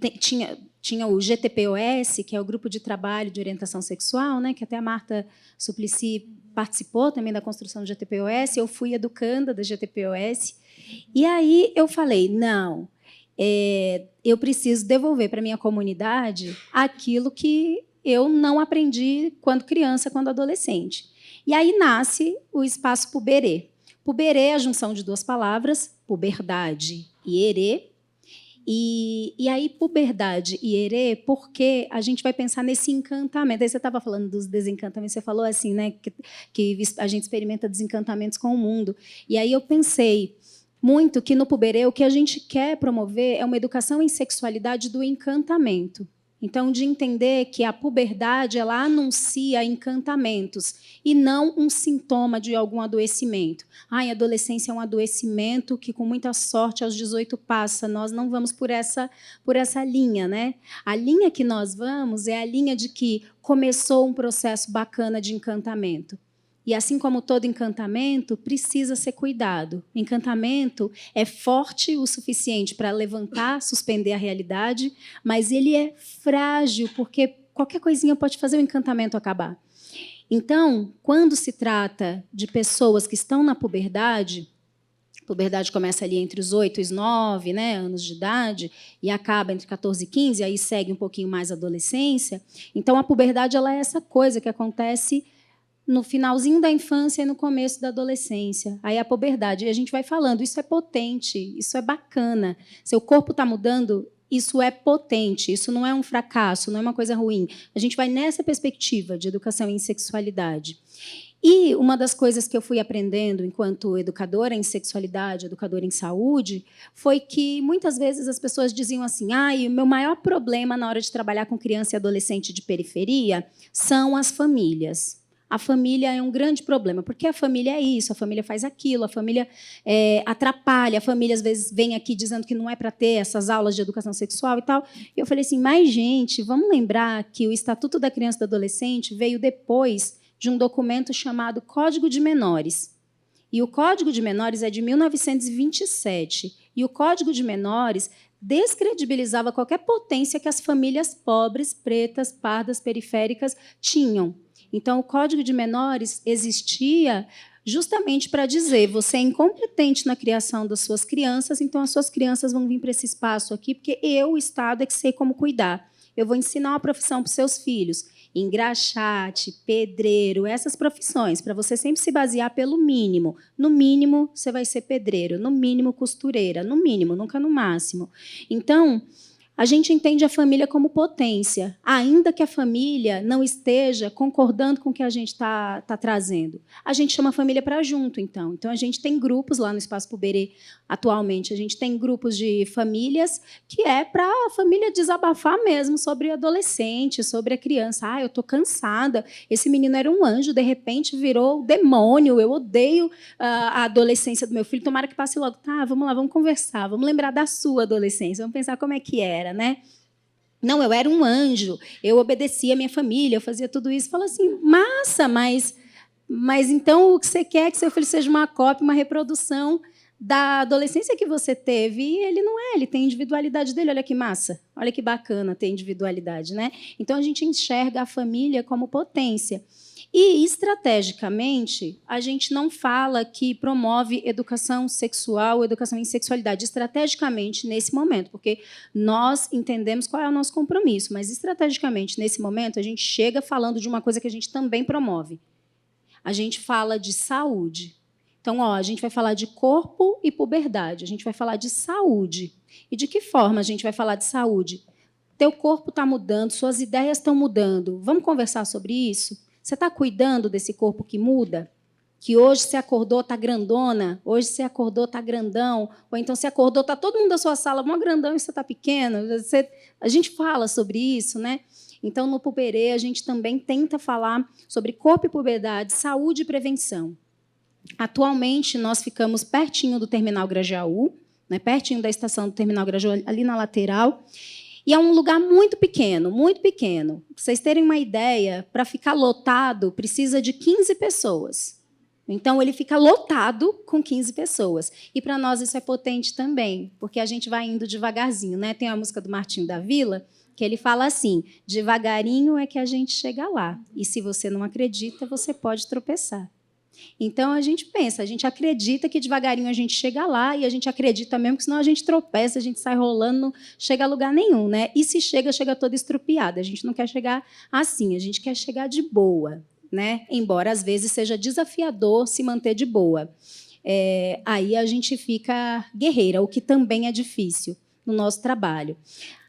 tinha o GTPOS, que é o Grupo de Trabalho de Orientação Sexual, né, que até a Marta Suplicy participou também da construção do GTPOS. Eu fui educanda da GTPOS. E aí eu falei, não, eu preciso devolver para a minha comunidade aquilo que eu não aprendi quando criança, quando adolescente. E aí nasce o Espaço Puberê. Puberê é a junção de duas palavras, puberdade e erê. E aí, puberdade e erê, porque a gente vai pensar nesse encantamento. Aí você estava falando dos desencantamentos, você falou assim, né, que a gente experimenta desencantamentos com o mundo. E aí eu pensei muito que no puberê o que a gente quer promover é uma educação em sexualidade do encantamento. Então, de entender que a puberdade ela anuncia encantamentos e não um sintoma de algum adoecimento. A adolescência é um adoecimento que, com muita sorte, aos 18 passa. Nós não vamos por essa linha, né? A linha que nós vamos é a linha de que começou um processo bacana de encantamento. E, assim como todo encantamento, precisa ser cuidado. O encantamento é forte o suficiente para levantar, suspender a realidade, mas ele é frágil, porque qualquer coisinha pode fazer o encantamento acabar. Então, quando se trata de pessoas que estão na puberdade, a puberdade começa ali entre os 8 e os 9, né, anos de idade, e acaba entre 14 e 15, aí segue um pouquinho mais a adolescência. Então, a puberdade ela é essa coisa que acontece no finalzinho da infância e no começo da adolescência. Aí a puberdade. E a gente vai falando, isso é potente, isso é bacana. Seu corpo está mudando, isso é potente, isso não é um fracasso, não é uma coisa ruim. A gente vai nessa perspectiva de educação em sexualidade. E uma das coisas que eu fui aprendendo enquanto educadora em sexualidade, educadora em saúde, foi que muitas vezes as pessoas diziam assim: o meu maior problema na hora de trabalhar com criança e adolescente de periferia são as famílias. A família é um grande problema, porque a família é isso, a família faz aquilo, a família atrapalha, a família às vezes vem aqui dizendo que não é para ter essas aulas de educação sexual e tal. E eu falei assim, mas, gente, vamos lembrar que o Estatuto da Criança e do Adolescente veio depois de um documento chamado Código de Menores. E o Código de Menores é de 1927. E o Código de Menores descredibilizava qualquer potência que as famílias pobres, pretas, pardas, periféricas tinham. Então, o Código de Menores existia justamente para dizer: você é incompetente na criação das suas crianças, então as suas crianças vão vir para esse espaço aqui, porque eu, o Estado, é que sei como cuidar. Eu vou ensinar uma profissão para os seus filhos. Engraxate, pedreiro, essas profissões, para você sempre se basear pelo mínimo. No mínimo, você vai ser pedreiro, no mínimo, costureira, no mínimo, nunca no máximo. Então, a gente entende a família como potência, ainda que a família não esteja concordando com o que a gente está trazendo. A gente chama a família para junto, então. Então, a gente tem grupos lá no Espaço Puberê, atualmente. A gente tem grupos de famílias que é para a família desabafar mesmo sobre adolescente, sobre a criança. Eu estou cansada, esse menino era um anjo, de repente virou demônio, eu odeio a adolescência do meu filho, tomara que passe logo. Tá, vamos lá, vamos conversar, vamos lembrar da sua adolescência, vamos pensar como é que era, né? Não, eu era um anjo, eu obedecia a minha família, eu fazia tudo isso. Fala assim, massa, mas então o que você quer é que seu filho seja uma cópia, uma reprodução da adolescência que você teve, e ele não é, ele tem a individualidade dele. Olha que massa, olha que bacana ter individualidade, né? Então, a gente enxerga a família como potência. E, estrategicamente, a gente não fala que promove educação sexual, educação em sexualidade, estrategicamente, nesse momento, porque nós entendemos qual é o nosso compromisso, mas, estrategicamente, nesse momento, a gente chega falando de uma coisa que a gente também promove. A gente fala de saúde. Então, a gente vai falar de corpo e puberdade, a gente vai falar de saúde. E de que forma a gente vai falar de saúde? Teu corpo está mudando, suas ideias estão mudando. Vamos conversar sobre isso? Você está cuidando desse corpo que muda? Que hoje você acordou, está grandona, hoje você acordou, está grandão, ou então você acordou, está todo mundo da sua sala mó grandão e você está pequeno. A gente fala sobre isso, né? Então, no Puberê, a gente também tenta falar sobre corpo e puberdade, saúde e prevenção. Atualmente, nós ficamos pertinho do Terminal Grajaú, né, pertinho da estação do Terminal Grajaú, ali na lateral, e é um lugar muito pequeno, muito pequeno. Para vocês terem uma ideia, para ficar lotado, precisa de 15 pessoas. Então, ele fica lotado com 15 pessoas. E, para nós, isso é potente também, porque a gente vai indo devagarzinho, né? Tem a música do Martinho da Vila, que ele fala assim, devagarinho é que a gente chega lá. E, se você não acredita, você pode tropeçar. Então, a gente pensa, a gente acredita que devagarinho a gente chega lá, e a gente acredita mesmo que senão a gente tropeça, a gente sai rolando, não chega a lugar nenhum, né? E se chega, chega toda estrupiada. A gente não quer chegar assim, a gente quer chegar de boa, né? Embora, às vezes, seja desafiador se manter de boa. Aí a gente fica guerreira, o que também é difícil no nosso trabalho.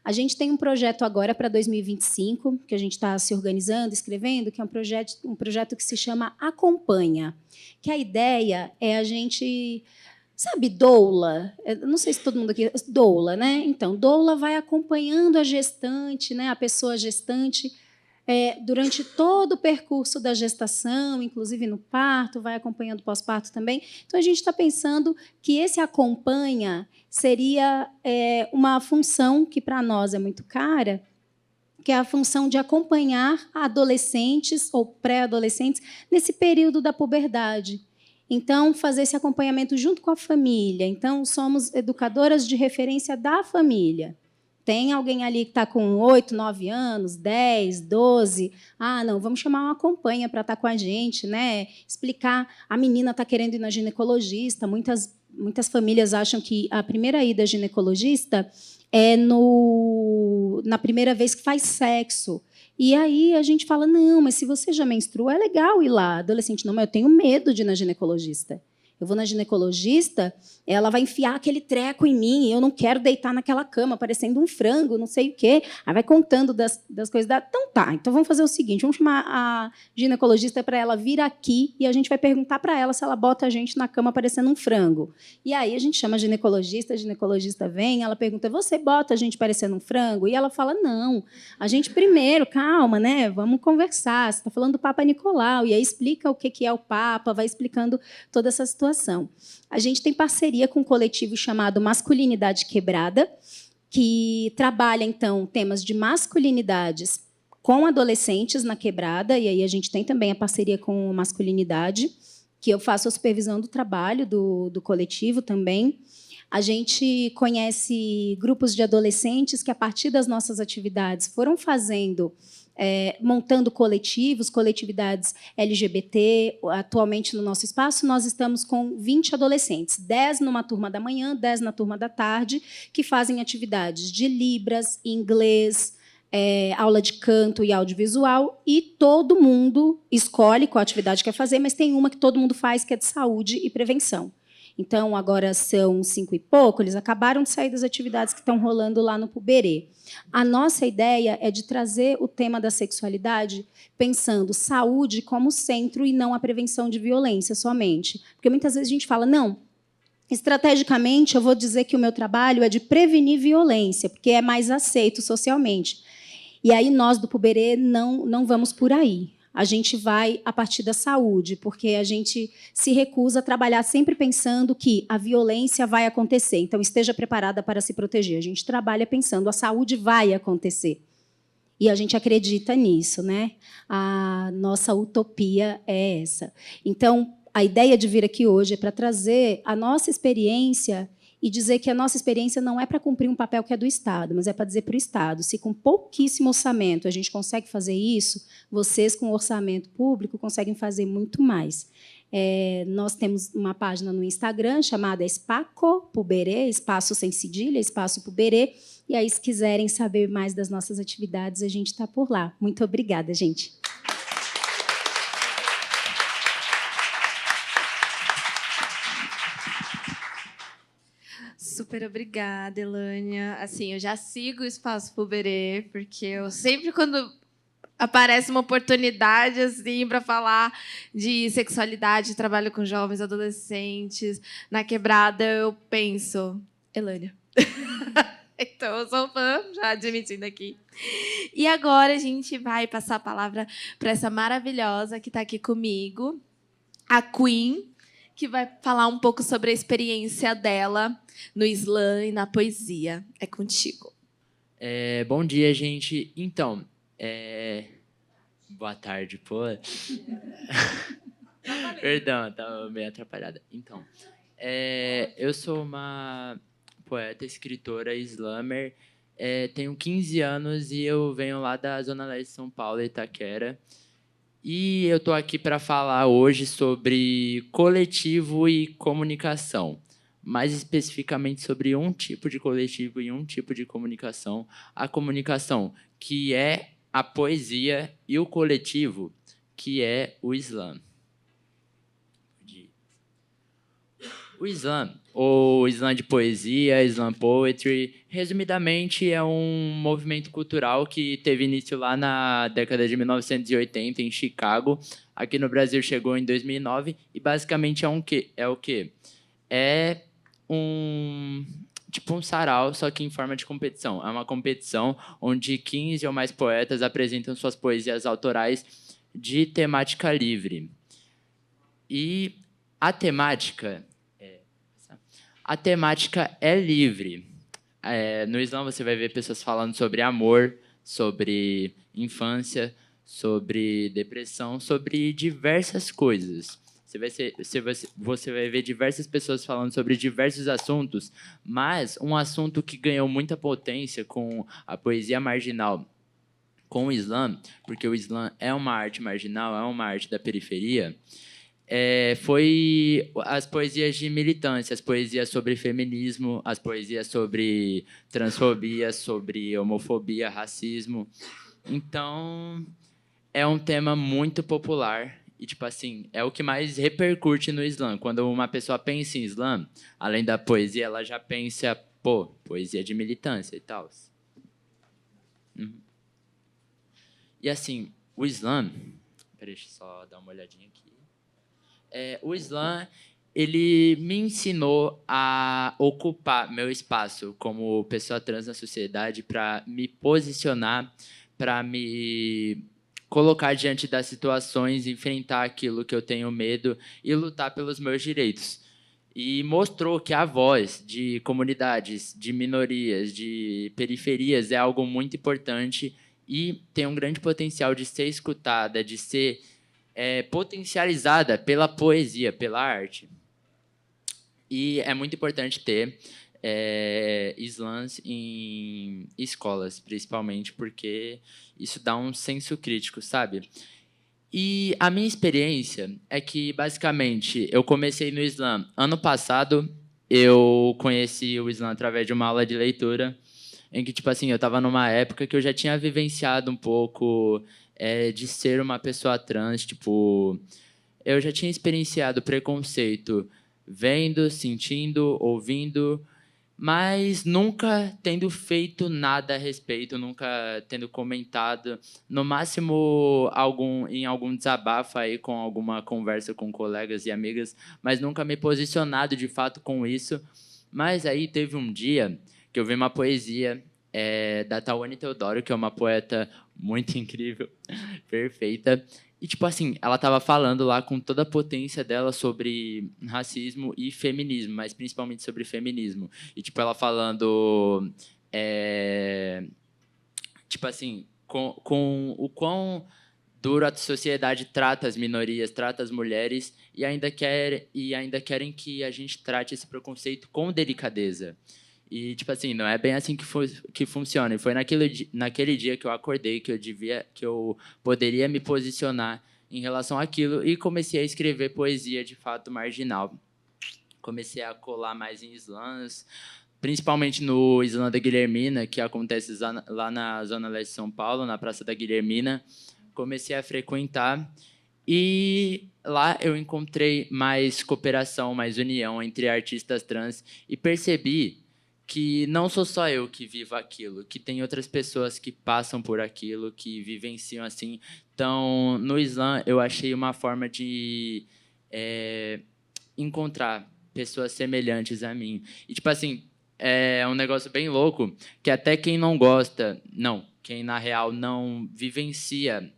A gente tem um projeto agora para 2025, que a gente está se organizando, escrevendo, que é um projeto que se chama Acompanha, que a ideia é a gente... Sabe, doula? Não sei se todo mundo aqui... Doula, né? Então, doula vai acompanhando a gestante, né, a pessoa gestante, durante todo o percurso da gestação, inclusive no parto, vai acompanhando o pós-parto também. Então, a gente está pensando que esse acompanha seria uma função que, para nós, é muito cara, que é a função de acompanhar adolescentes ou pré-adolescentes nesse período da puberdade. Então, fazer esse acompanhamento junto com a família. Então, somos educadoras de referência da família. Tem alguém ali que está com 8, 9 anos, 10, 12. Não, vamos chamar uma acompanha para estar com a gente, né? Explicar. A menina está querendo ir na ginecologista. Muitas famílias acham que a primeira ida ginecologista é na primeira vez que faz sexo. E aí a gente fala, não, mas se você já menstruou, é legal ir lá. Adolescente, não, mas eu tenho medo de ir na ginecologista. Eu vou na ginecologista, ela vai enfiar aquele treco em mim, e eu não quero deitar naquela cama, parecendo um frango, não sei o quê. Aí vai contando das coisas. Então tá, então vamos fazer o seguinte, vamos chamar a ginecologista para ela vir aqui e a gente vai perguntar para ela se ela bota a gente na cama parecendo um frango. E aí a gente chama a ginecologista vem, ela pergunta, você bota a gente parecendo um frango? E ela fala, não, a gente primeiro, calma, né? Vamos conversar, você está falando do Papa Nicolau, e aí explica o que é o Papa, vai explicando toda essa situação. A gente tem parceria com um coletivo chamado Masculinidade Quebrada, que trabalha, então, temas de masculinidades com adolescentes na quebrada, e aí a gente tem também a parceria com Masculinidade. que eu faço a supervisão do trabalho do coletivo também. A gente conhece grupos de adolescentes que, a partir das nossas atividades, foram montando coletividades LGBT. Atualmente, no nosso espaço, nós estamos com 20 adolescentes, 10 numa turma da manhã, 10 na turma da tarde, que fazem atividades de Libras, inglês, aula de canto e audiovisual, e todo mundo escolhe qual atividade quer fazer, mas tem uma que todo mundo faz, que é de saúde e prevenção. Então, agora são 5 e pouco, eles acabaram de sair das atividades que estão rolando lá no Puberê. A nossa ideia é de trazer o tema da sexualidade pensando saúde como centro e não a prevenção de violência somente. Porque muitas vezes a gente fala, não, estrategicamente eu vou dizer que o meu trabalho é de prevenir violência, porque é mais aceito socialmente. E aí nós, do Puberê, não vamos por aí. A gente vai a partir da saúde, porque a gente se recusa a trabalhar sempre pensando que a violência vai acontecer, então esteja preparada para se proteger. A gente trabalha pensando a saúde vai acontecer. E a gente acredita nisso, né? A nossa utopia é essa. Então, a ideia de vir aqui hoje é para trazer a nossa experiência e dizer que a nossa experiência não é para cumprir um papel que é do Estado, mas é para dizer para o Estado, se com pouquíssimo orçamento a gente consegue fazer isso, vocês, com orçamento público, conseguem fazer muito mais. Nós temos uma página no Instagram chamada Espaco Puberê, espaço sem cedilha, espaço Puberê, e aí, se quiserem saber mais das nossas atividades, a gente está por lá. Muito obrigada, gente. Super obrigada, Elânia. Assim, eu já sigo o Espaço Puberê, porque eu sempre, quando aparece uma oportunidade assim para falar de sexualidade, trabalho com jovens, adolescentes, na quebrada, eu penso, Elânia. Então, eu sou fã, já admitindo aqui. E agora a gente vai passar a palavra para essa maravilhosa que está aqui comigo, a Queen, que vai falar um pouco sobre a experiência dela no slam e na poesia. É contigo. Bom dia, gente. Então, boa tarde, pô. Perdão, estava meio atrapalhada. Então, eu sou uma poeta, escritora, slammer. Tenho 15 anos e eu venho lá da Zona Leste de São Paulo, Itaquera. E eu estou aqui para falar hoje sobre coletivo e comunicação. Mais especificamente sobre um tipo de coletivo e um tipo de comunicação. A comunicação, que é a poesia, e o coletivo, que é o slam. O slam, ou slam de poesia, slam poetry, resumidamente é um movimento cultural que teve início lá na década de 1980 em Chicago. Aqui no Brasil chegou em 2009 e basicamente é o quê? É tipo um sarau, só que em forma de competição. É uma competição onde 15 ou mais poetas apresentam suas poesias autorais de temática livre. E a temática é livre. No Islã você vai ver pessoas falando sobre amor, sobre infância, sobre depressão, sobre diversas coisas. Você vai ver diversas pessoas falando sobre diversos assuntos, mas um assunto que ganhou muita potência com a poesia marginal, com o Islã, porque o Islã é uma arte marginal, é uma arte da periferia, foi as poesias de militância, as poesias sobre feminismo, as poesias sobre transfobia, sobre homofobia, racismo. Então, é um tema muito popular e, tipo assim, é o que mais repercute no Islã. Quando uma pessoa pensa em Islã, além da poesia, ela já pensa, poesia de militância e tal. E, assim, o Islã... Deixa eu só dar uma olhadinha aqui. O Islã, ele me ensinou a ocupar meu espaço como pessoa trans na sociedade, para me posicionar, para me colocar diante das situações, enfrentar aquilo que eu tenho medo e lutar pelos meus direitos. E mostrou que a voz de comunidades, de minorias, de periferias é algo muito importante e tem um grande potencial de ser escutada, de ser potencializada pela poesia, pela arte. E é muito importante ter slams em escolas, principalmente porque isso dá um senso crítico, sabe? E a minha experiência é que, basicamente, eu comecei no slam ano passado. Eu conheci o slam através de uma aula de leitura, em que, tipo assim, eu estava numa época que eu já tinha vivenciado um pouco de ser uma pessoa trans, tipo, eu já tinha experienciado preconceito vendo, sentindo, ouvindo, mas nunca tendo feito nada a respeito, nunca tendo comentado, no máximo em algum desabafo aí com alguma conversa com colegas e amigas, mas nunca me posicionado de fato com isso. Mas aí teve um dia que eu vi uma poesia da Tawane Teodoro, que é uma poeta muito incrível, perfeita. E, tipo assim, ela estava falando lá com toda a potência dela sobre racismo e feminismo, mas principalmente sobre feminismo. E, tipo, ela falando, tipo assim, com o quão duro a sociedade trata as minorias, trata as mulheres, e ainda querem que a gente trate esse preconceito com delicadeza. E, tipo assim, não é bem assim que funciona. E foi naquele dia que eu acordei que eu poderia me posicionar em relação àquilo e comecei a escrever poesia de fato marginal. Comecei a colar mais em slams, principalmente no Slam da Guilhermina, que acontece lá na Zona Leste de São Paulo, na Praça da Guilhermina. Comecei a frequentar e lá eu encontrei mais cooperação, mais união entre artistas trans e percebi que não sou só eu que vivo aquilo, que tem outras pessoas que passam por aquilo, que vivenciam assim. Então, no Slam, eu achei uma forma de encontrar pessoas semelhantes a mim. E, tipo assim, é um negócio bem louco, que até quem não gosta, não, quem na real não vivencia,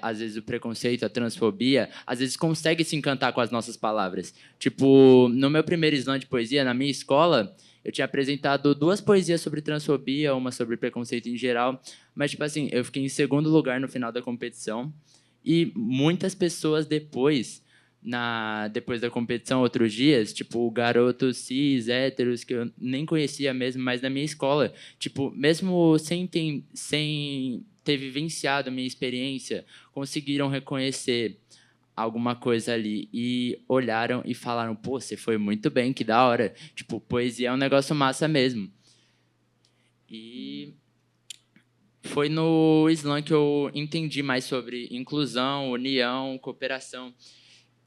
às vezes, o preconceito, a transfobia, às vezes consegue se encantar com as nossas palavras. Tipo, no meu primeiro slam de poesia, na minha escola, eu tinha apresentado 2 poesias sobre transfobia, uma sobre preconceito em geral, mas, tipo assim, eu fiquei em segundo lugar no final da competição, e muitas pessoas depois da competição, outros dias, tipo, garotos cis, héteros, que eu nem conhecia mesmo, mas na minha escola, tipo, mesmo sem ter vivenciado a minha experiência, conseguiram reconhecer alguma coisa ali e olharam e falaram, pô, você foi muito bem, que da hora. Tipo, poesia é um negócio massa mesmo. E foi no slam que eu entendi mais sobre inclusão, união, cooperação.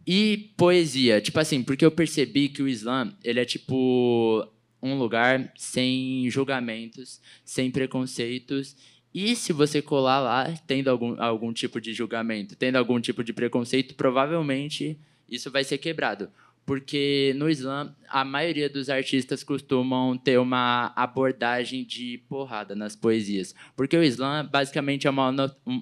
E poesia, tipo assim, porque eu percebi que o slam, ele é tipo um lugar sem julgamentos, sem preconceitos. E se você colar lá, tendo algum tipo de julgamento, tendo algum tipo de preconceito, provavelmente isso vai ser quebrado. Porque no slam, a maioria dos artistas costumam ter uma abordagem de porrada nas poesias. Porque o slam, basicamente, é uma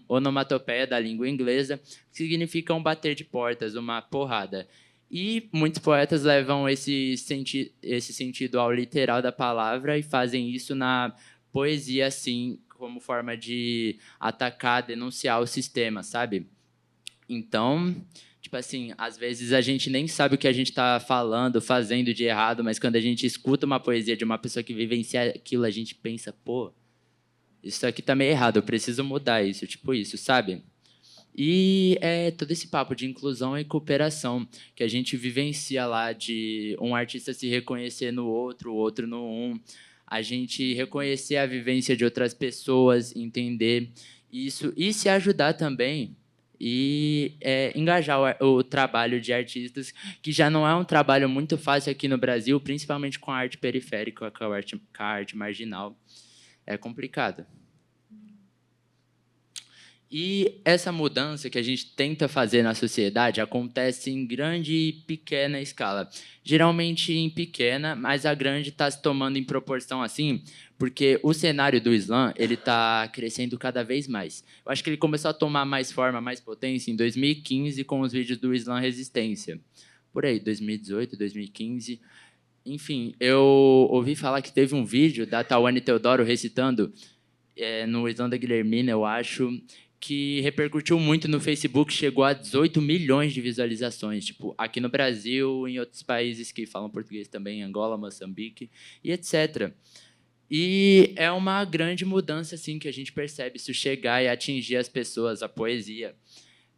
onomatopeia da língua inglesa, que significa um bater de portas, uma porrada. E muitos poetas levam esse sentido ao literal da palavra e fazem isso na poesia, assim, como forma de atacar, denunciar o sistema, sabe? Então, tipo assim, às vezes a gente nem sabe o que a gente está falando, fazendo de errado, mas quando a gente escuta uma poesia de uma pessoa que vivencia aquilo, a gente pensa, pô, isso aqui tá meio errado, eu preciso mudar isso, tipo isso, sabe? E é todo esse papo de inclusão e cooperação que a gente vivencia lá, de um artista se reconhecer no outro, o outro no um, a gente reconhecer a vivência de outras pessoas, entender isso e se ajudar também e engajar o trabalho de artistas, que já não é um trabalho muito fácil aqui no Brasil, principalmente com a arte periférica, com a arte marginal. É complicado. E essa mudança que a gente tenta fazer na sociedade acontece em grande e pequena escala. Geralmente em pequena, mas a grande está se tomando em proporção assim, porque o cenário do slam está crescendo cada vez mais. Eu acho que ele começou a tomar mais forma, mais potência em 2015 com os vídeos do Slam Resistência. Por aí, 2018, 2015. Enfim, eu ouvi falar que teve um vídeo da Tawane Teodoro recitando no Slam da Guilhermina, eu acho, que repercutiu muito no Facebook, chegou a 18 milhões de visualizações, tipo, aqui no Brasil, em outros países que falam português também, Angola, Moçambique e etc. E é uma grande mudança assim que a gente percebe isso chegar e atingir as pessoas, a poesia.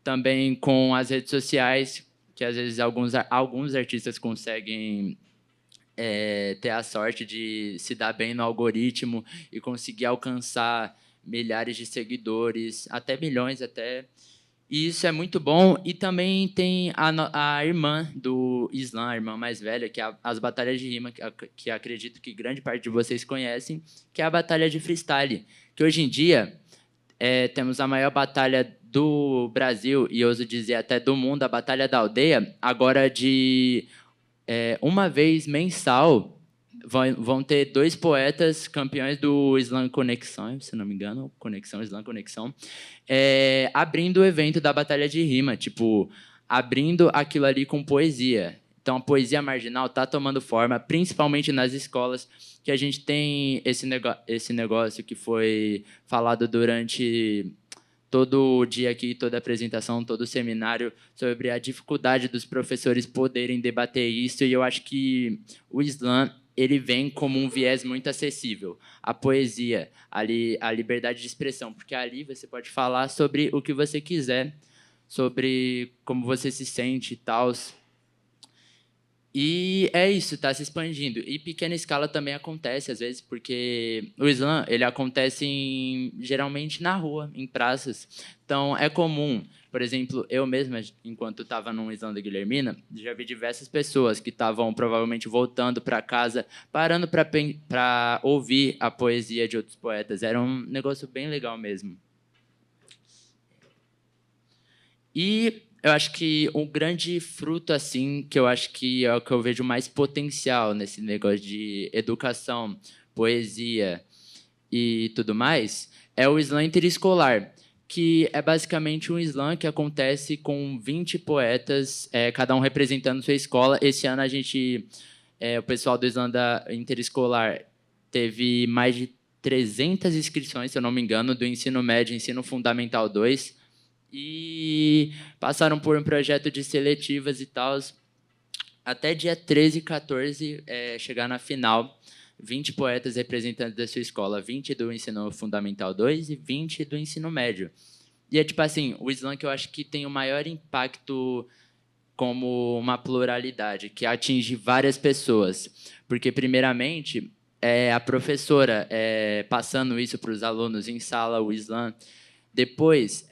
Também com as redes sociais, que às vezes alguns artistas conseguem ter a sorte de se dar bem no algoritmo e conseguir alcançar milhares de seguidores, até milhões até. E isso é muito bom. E também tem a irmã do Islã, a irmã mais velha, que é as batalhas de rima, que acredito que grande parte de vocês conhecem, que é a batalha de freestyle, que hoje em dia temos a maior batalha do Brasil, e ouso dizer até do mundo, a Batalha da Aldeia, agora de uma vez mensal, vão ter 2 poetas campeões do Slam Conexão, se não me engano, Slam Conexão, abrindo o evento da Batalha de Rima, tipo, abrindo aquilo ali com poesia. Então, a poesia marginal está tomando forma, principalmente nas escolas, que a gente tem esse negócio que foi falado durante todo o dia aqui, toda a apresentação, todo o seminário, sobre a dificuldade dos professores poderem debater isso, e eu acho que o Slam ele vem como um viés muito acessível. A poesia, a liberdade de expressão, porque ali você pode falar sobre o que você quiser, sobre como você se sente e tal. E é isso, está se expandindo. E pequena escala também acontece, às vezes, porque o Slam ele acontece geralmente na rua, em praças. Então, é comum, por exemplo, eu mesma, enquanto estava num Slam da Guilhermina, já vi diversas pessoas que estavam provavelmente voltando para casa, parando para ouvir a poesia de outros poetas. Era um negócio bem legal mesmo. E eu acho que um grande fruto, assim, que eu acho que é o que eu vejo mais potencial nesse negócio de educação, poesia e tudo mais, é o Slam interescolar, que é basicamente um Slam que acontece com 20 poetas, cada um representando sua escola. Esse ano o pessoal do Slam da interescolar teve mais de 300 inscrições, se eu não me engano, do ensino médio e ensino fundamental 2, e passaram por um projeto de seletivas e tal, até dia 13 e 14 chegar na final, 20 poetas representantes da sua escola, 20 do ensino fundamental 2 e 20 do ensino médio. E é tipo assim, o Slam que eu acho que tem o maior impacto como uma pluralidade, que atinge várias pessoas, porque primeiramente a professora passando isso para os alunos em sala, o Slam. Depois,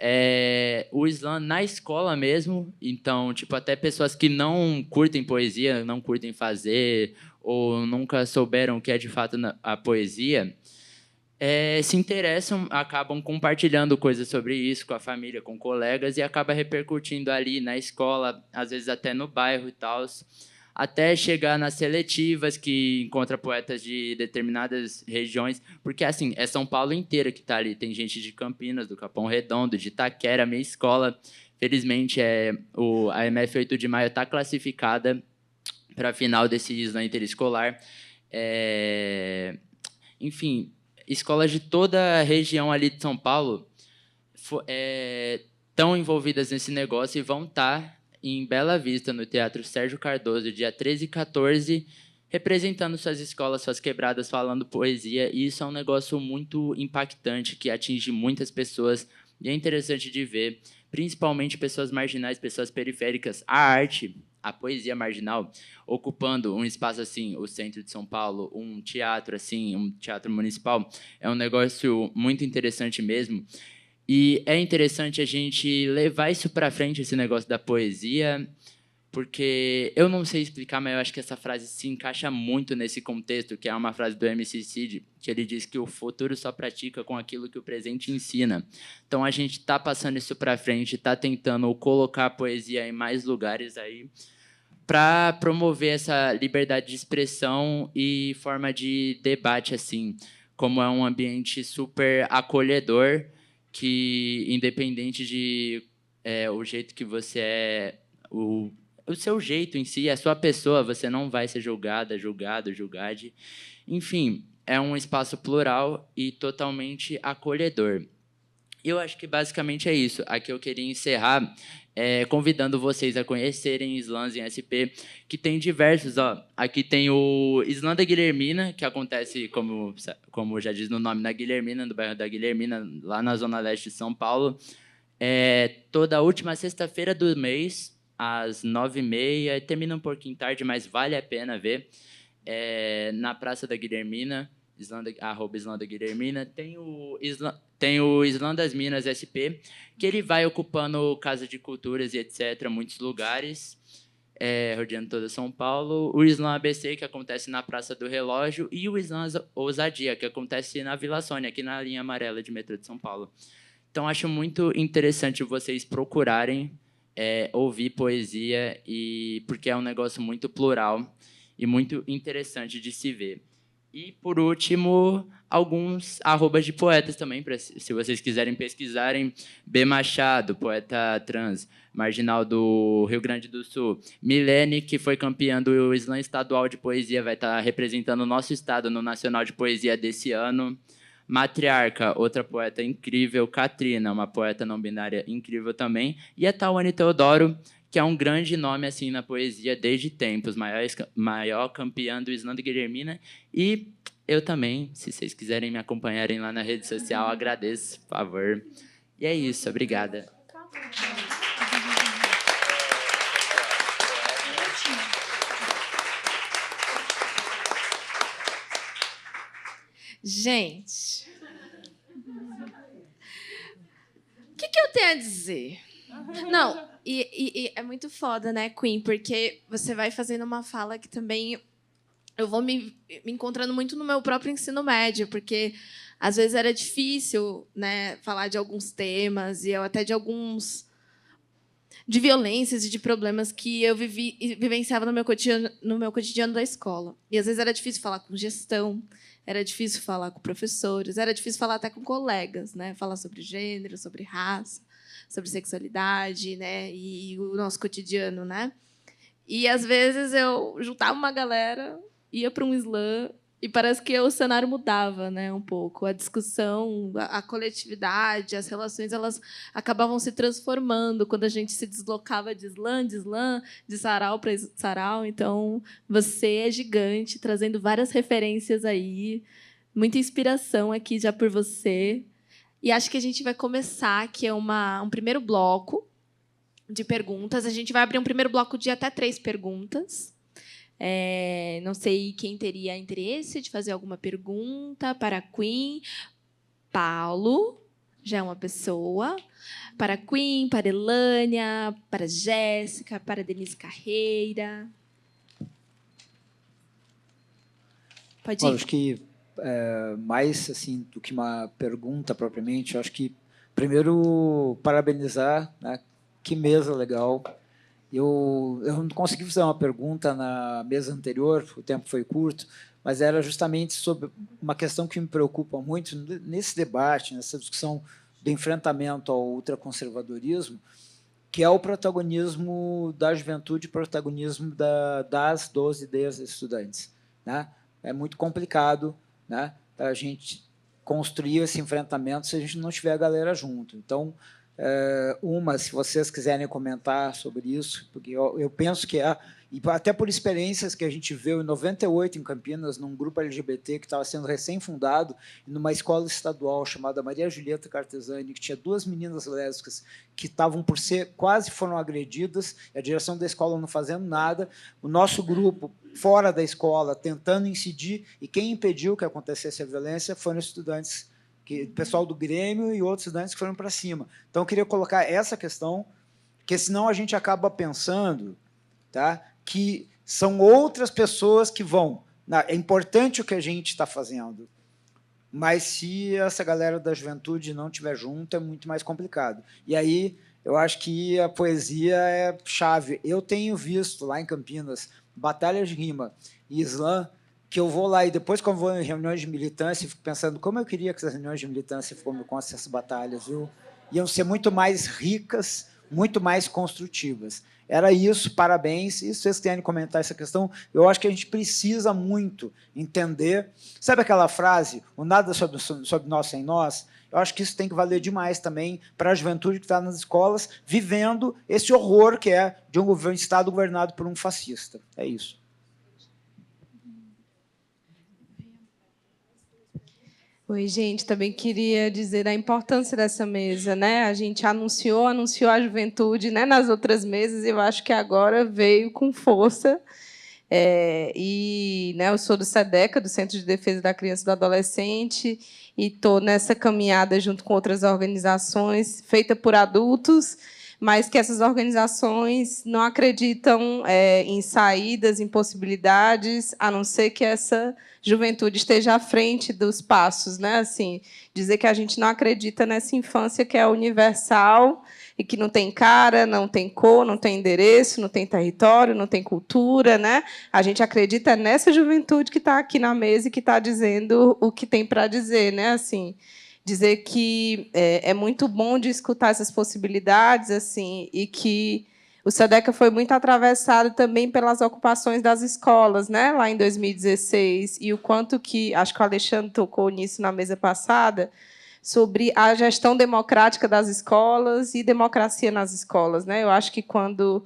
o Slam na escola mesmo, então, tipo, até pessoas que não curtem poesia, não curtem fazer, ou nunca souberam o que é de fato a poesia, se interessam, acabam compartilhando coisas sobre isso com a família, com colegas, e acaba repercutindo ali na escola, às vezes até no bairro e tal, até chegar nas seletivas, que encontra poetas de determinadas regiões, porque, assim, é São Paulo inteira que está ali. Tem gente de Campinas, do Capão Redondo, de Itaquera, minha escola. Felizmente, a MF 8 de Maio está classificada para a final desse Slam interescolar. Enfim, escolas de toda a região ali de São Paulo estão envolvidas nesse negócio e vão estar em Bela Vista, no Teatro Sérgio Cardoso, dia 13 e 14, representando suas escolas, suas quebradas, falando poesia. E isso é um negócio muito impactante, que atinge muitas pessoas. E é interessante de ver, principalmente pessoas marginais, pessoas periféricas. A arte, a poesia marginal, ocupando um espaço assim, o centro de São Paulo, um teatro assim, um teatro municipal, é um negócio muito interessante mesmo. E é interessante a gente levar isso para frente, esse negócio da poesia, porque eu não sei explicar, mas eu acho que essa frase se encaixa muito nesse contexto, que é uma frase do MC Cid, que ele diz que o futuro só pratica com aquilo que o presente ensina. Então, a gente está passando isso para frente, está tentando colocar a poesia em mais lugares aí, para promover essa liberdade de expressão e forma de debate, assim, como é um ambiente super acolhedor, que, independente de o jeito que você o seu jeito em si, a sua pessoa, você não vai ser julgada, julgado, julgade. Enfim, é um espaço plural e totalmente acolhedor. Eu acho que basicamente é isso. Aqui eu queria encerrar convidando vocês a conhecerem slams em SP, que tem diversos. Ó. Aqui tem o Slam da Guilhermina, que acontece, como já diz no nome, na Guilhermina, no bairro da Guilhermina, lá na Zona Leste de São Paulo. Toda última sexta-feira do mês, às 9h30. Termina um pouquinho tarde, mas vale a pena ver. Na Praça da Guilhermina, @Slam da Guilhermina, tem o Slam das Minas SP, que ele vai ocupando Casa de Culturas e etc., muitos lugares, rodeando toda São Paulo. O Slam ABC, que acontece na Praça do Relógio, e o Slam Ousadia, que acontece na Vila Sônia, aqui na linha amarela de metrô de São Paulo. Então, acho muito interessante vocês procurarem ouvir poesia, porque é um negócio muito plural e muito interessante de se ver. E, por último, alguns arrobas de poetas também, se vocês quiserem pesquisarem. B. Machado, poeta trans, marginal do Rio Grande do Sul. Milene, que foi campeã do Slam Estadual de Poesia, vai estar representando o nosso estado no Nacional de Poesia desse ano. Matriarca, outra poeta incrível. Katrina, uma poeta não binária incrível também. E a Tawane Teodoro, que é um grande nome assim na poesia desde tempos, maior campeã do Slam da Guilhermina. E eu também, se vocês quiserem me acompanharem lá na rede social, agradeço, por favor. E é isso, obrigada. Gente, o que eu tenho a dizer? Não, e é muito foda, né, Queen? Porque você vai fazendo uma fala que também eu vou me encontrando muito no meu próprio ensino médio, porque às vezes era difícil, né, falar de alguns temas e eu até de violências e de problemas que eu vivenciava no meu cotidiano da escola. E às vezes era difícil falar com gestão, era difícil falar com professores, era difícil falar até com colegas, né, falar sobre gênero, sobre raça, sobre sexualidade, né, e o nosso cotidiano, né? E às vezes eu juntava uma galera, ia para um slam e parece que o cenário mudava, né, um pouco. A discussão, a coletividade, as relações, elas acabavam se transformando quando a gente se deslocava de slam, de sarau para sarau. Então, você é gigante, trazendo várias referências aí, muita inspiração aqui já por você. E acho que a gente vai começar, que é um primeiro bloco de perguntas. A gente vai abrir um primeiro bloco de até 3 perguntas. Não sei quem teria interesse de fazer alguma pergunta para a Queen. Paulo, já é uma pessoa. Para a Queen, para a Elânia, para a Jéssica, para a Denise Carreira. Pode ir. Acho que mais assim do que uma pergunta propriamente, eu acho que primeiro parabenizar, né? Que mesa legal. Eu não consegui fazer uma pergunta na mesa anterior, o tempo foi curto, mas era justamente sobre uma questão que me preocupa muito nesse debate, nessa discussão do enfrentamento ao ultraconservadorismo, que é o protagonismo da juventude, o protagonismo dos ideias dos estudantes, né? É muito complicado, né, a gente construir esse enfrentamento se a gente não tiver a galera junto. Então, se vocês quiserem comentar sobre isso, porque eu penso que e até por experiências que a gente viu em 98 em Campinas, num grupo LGBT que estava sendo recém-fundado, numa escola estadual chamada Maria Julieta Cartesani, que tinha 2 meninas lésbicas que estavam quase foram agredidas, e a direção da escola não fazendo nada, o nosso grupo fora da escola tentando incidir, e quem impediu que acontecesse a violência foram estudantes, o pessoal do Grêmio e outros estudantes que foram para cima. Então, eu queria colocar essa questão, porque senão a gente acaba pensando, tá, que são outras pessoas que vão. É importante o que a gente está fazendo, mas se essa galera da juventude não estiver junto, é muito mais complicado. E aí, eu acho que a poesia é chave. Eu tenho visto lá em Campinas batalhas de rima e slam, que eu vou lá e depois, quando vou em reuniões de militância, fico pensando como eu queria que essas reuniões de militância com essas batalhas, viu? Iam ser muito mais ricas, muito mais construtivas. Era isso, parabéns. E se vocês querem comentar essa questão, eu acho que a gente precisa muito entender. Sabe aquela frase, o nada sobre nós sem nós? Eu acho que isso tem que valer demais também para a juventude que está nas escolas, vivendo esse horror que é de um Estado governado por um fascista. É isso. Oi, gente, também queria dizer da importância dessa mesa, né? A gente anunciou a juventude, né, nas outras mesas, e eu acho que agora veio com força. Né, eu sou do SEDECA, do Centro de Defesa da Criança e do Adolescente, e estou nessa caminhada junto com outras organizações, feita por adultos, mas que essas organizações não acreditam em saídas, em possibilidades, a não ser que essa juventude esteja à frente dos passos, né? Assim, dizer que a gente não acredita nessa infância que é universal e que não tem cara, não tem cor, não tem endereço, não tem território, não tem cultura, né? A gente acredita nessa juventude que está aqui na mesa e que está dizendo o que tem para dizer, né? Assim, dizer que é muito bom de escutar essas possibilidades, assim, e que o SEDECA foi muito atravessado também pelas ocupações das escolas, né, lá em 2016, e o quanto que, acho que o Alexandre tocou nisso na mesa passada, sobre a gestão democrática das escolas e democracia nas escolas, né? Eu acho que quando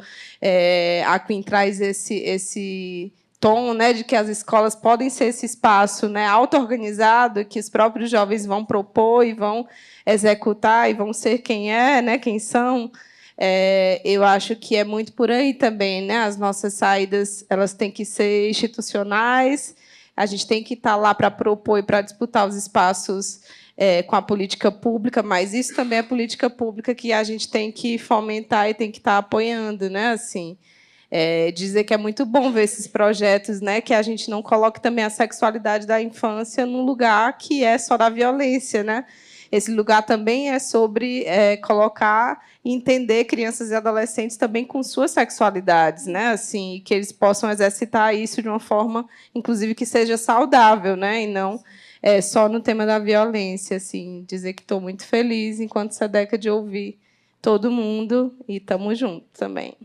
a Queen traz esse tom, né, de que as escolas podem ser esse espaço, né, auto-organizado, que os próprios jovens vão propor e vão executar e vão ser quem é, né, quem são. Eu acho que é muito por aí também, né? As nossas saídas, elas têm que ser institucionais. A gente tem que estar lá para propor e para disputar os espaços com a política pública, mas isso também é política pública que a gente tem que fomentar e tem que estar apoiando, né? Assim, dizer que é muito bom ver esses projetos, né? Que a gente não coloque também a sexualidade da infância num lugar que é só da violência, né? Esse lugar também é sobre colocar e entender crianças e adolescentes também com suas sexualidades, né? Assim, que eles possam exercitar isso de uma forma, inclusive, que seja saudável, né? E não só no tema da violência. Assim, dizer que estou muito feliz enquanto SEDECA de ouvir todo mundo e estamos juntos também.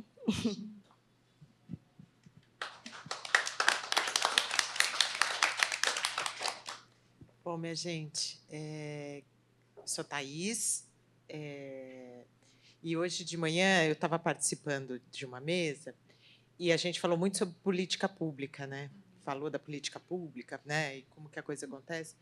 Bom, minha gente, sou Thaís, e hoje de manhã eu estava participando de uma mesa e a gente falou muito sobre política pública, né? Falou da política pública, né? E como que a coisa acontece.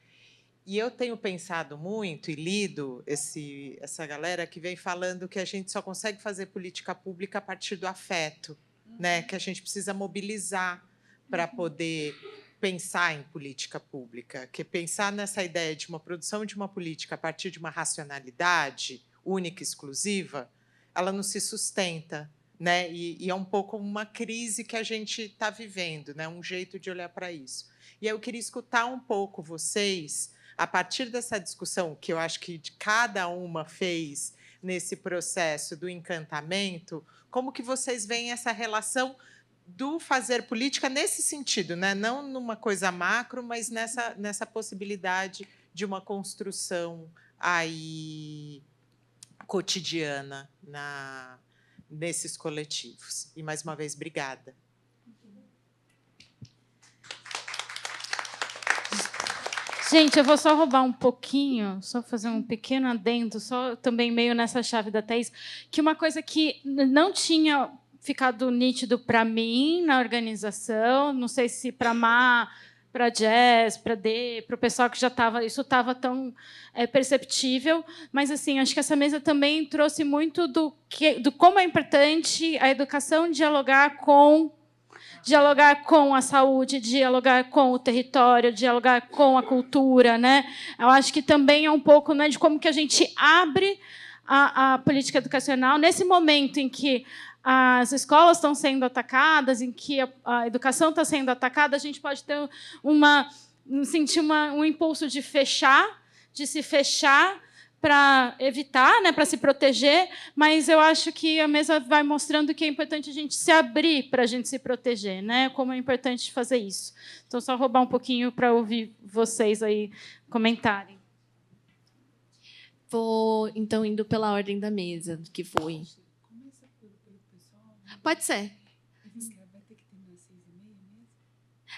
E eu tenho pensado muito e lido essa galera que vem falando que a gente só consegue fazer política pública a partir do afeto, né? Que a gente precisa mobilizar para poder pensar em política pública, que pensar nessa ideia de uma produção de uma política a partir de uma racionalidade única e exclusiva, ela não se sustenta, né? E é um pouco uma crise que a gente está vivendo, né? Um jeito de olhar para isso. E eu queria escutar um pouco vocês, a partir dessa discussão que eu acho que cada uma fez nesse processo do encantamento, como que vocês veem essa relação do fazer política nesse sentido, né? Não numa coisa macro, mas nessa possibilidade de uma construção aí cotidiana nesses coletivos. E, mais uma vez, obrigada. Gente, eu vou só roubar um pouquinho, só fazer um pequeno adendo, só também meio nessa chave da Thaís, que uma coisa que não tinha ficado nítido para mim na organização, não sei se para Má, para Jazz, para D, para o pessoal que já estava, isso estava tão perceptível, mas assim, acho que essa mesa também trouxe muito do como é importante a educação dialogar com a saúde, dialogar com o território, dialogar com a cultura, né? Eu acho que também é um pouco, né, de como que a gente abre a política educacional nesse momento em que as escolas estão sendo atacadas, em que a educação está sendo atacada, a gente pode ter sentir um impulso de se fechar para evitar, né, para se proteger, mas eu acho que a mesa vai mostrando que é importante a gente se abrir para a gente se proteger, né? Como é importante fazer isso. Então, só roubar um pouquinho para ouvir vocês aí comentarem. Vou, então, indo pela ordem da mesa, que foi. Pode ser.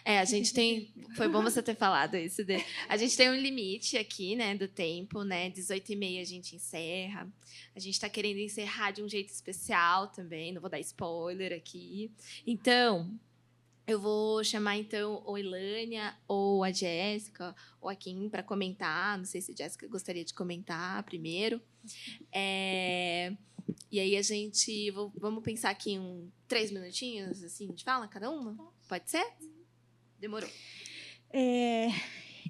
A gente tem... Foi bom você ter falado isso. A gente tem um limite aqui, né, do tempo, né? 18h30 a gente encerra. A gente está querendo encerrar de um jeito especial também. Não vou dar spoiler aqui. Então, eu vou chamar, então, ou a Elânia, ou a Jéssica, ou a Kim para comentar. Não sei se a Jéssica gostaria de comentar primeiro. E aí a gente... Vamos pensar aqui em 3 minutinhos, assim, de fala, cada uma? Pode ser? Demorou.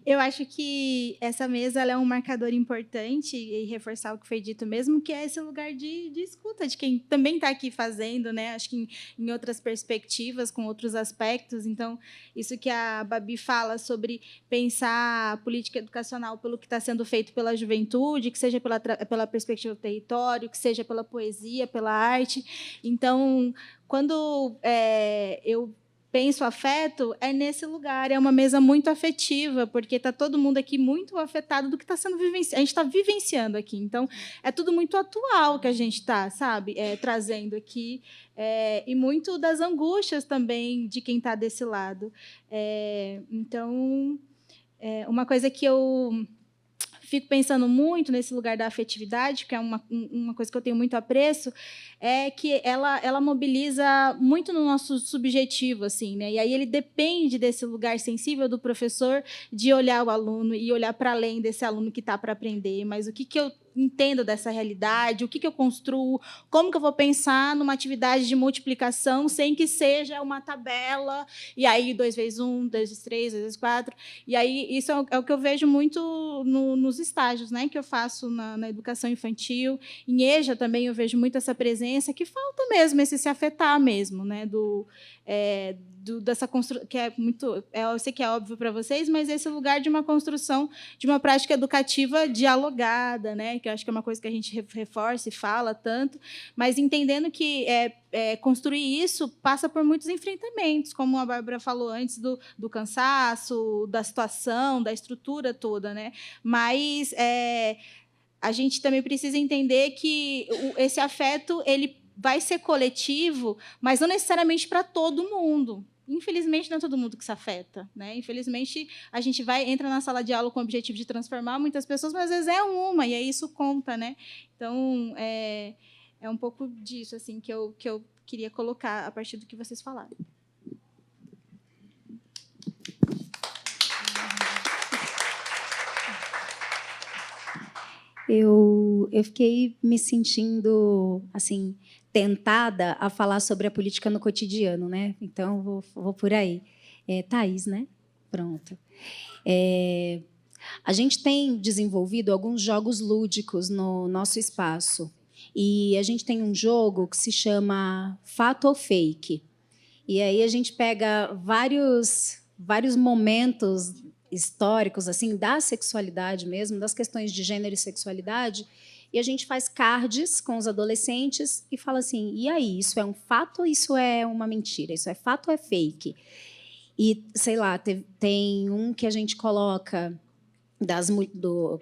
Eu acho que essa mesa ela é um marcador importante e reforçar o que foi dito mesmo, que é esse lugar de escuta de quem também está aqui fazendo, né? Acho que em outras perspectivas, com outros aspectos. Então, isso que a Babi fala sobre pensar a política educacional pelo que está sendo feito pela juventude, que seja pela perspectiva do território, que seja pela poesia, pela arte. Então, quando eu penso afeto, é nesse lugar, é uma mesa muito afetiva, porque está todo mundo aqui muito afetado do que está sendo vivenciado. A gente está vivenciando aqui, então é tudo muito atual que a gente está, sabe, trazendo aqui, e muito das angústias também de quem está desse lado. Então, uma coisa que eu fico pensando muito nesse lugar da afetividade, que é uma coisa que eu tenho muito apreço, é que ela mobiliza muito no nosso subjetivo, assim, né? E aí ele depende desse lugar sensível do professor de olhar o aluno e olhar para além desse aluno que está para aprender, mas o que eu entendo dessa realidade, o que eu construo, como que eu vou pensar numa atividade de multiplicação sem que seja uma tabela, e aí 2 vezes 1, 2 vezes 3, 2 vezes 4. E aí isso é o que eu vejo muito nos estágios, né, que eu faço na educação infantil. Em EJA também eu vejo muito essa presença, que falta mesmo esse se afetar mesmo, né, dessa construção, que é muito... eu sei que é óbvio para vocês, mas esse lugar de uma construção de uma prática educativa dialogada, né, que eu acho que é uma coisa que a gente reforça e fala tanto, mas entendendo que construir isso passa por muitos enfrentamentos, como a Bárbara falou antes, do cansaço, da situação, da estrutura toda, né? Mas a gente também precisa entender que esse afeto ele vai ser coletivo, mas não necessariamente para todo mundo. Infelizmente, não é todo mundo que se afeta, né? Infelizmente, a gente entra na sala de aula com o objetivo de transformar muitas pessoas, mas às vezes é uma, e aí isso conta, né? Então, é um pouco disso assim que eu queria colocar a partir do que vocês falaram. Eu fiquei me sentindo assim tentada a falar sobre a política no cotidiano, né? Então vou por aí. Thaís, né? Pronto. A gente tem desenvolvido alguns jogos lúdicos no nosso espaço e a gente tem um jogo que se chama Fato ou Fake. E aí a gente pega vários momentos históricos assim da sexualidade mesmo, das questões de gênero e sexualidade, e a gente faz cards com os adolescentes e fala assim: e aí, isso é um fato ou isso é uma mentira? Isso é fato ou é fake? E, sei lá, tem um que a gente coloca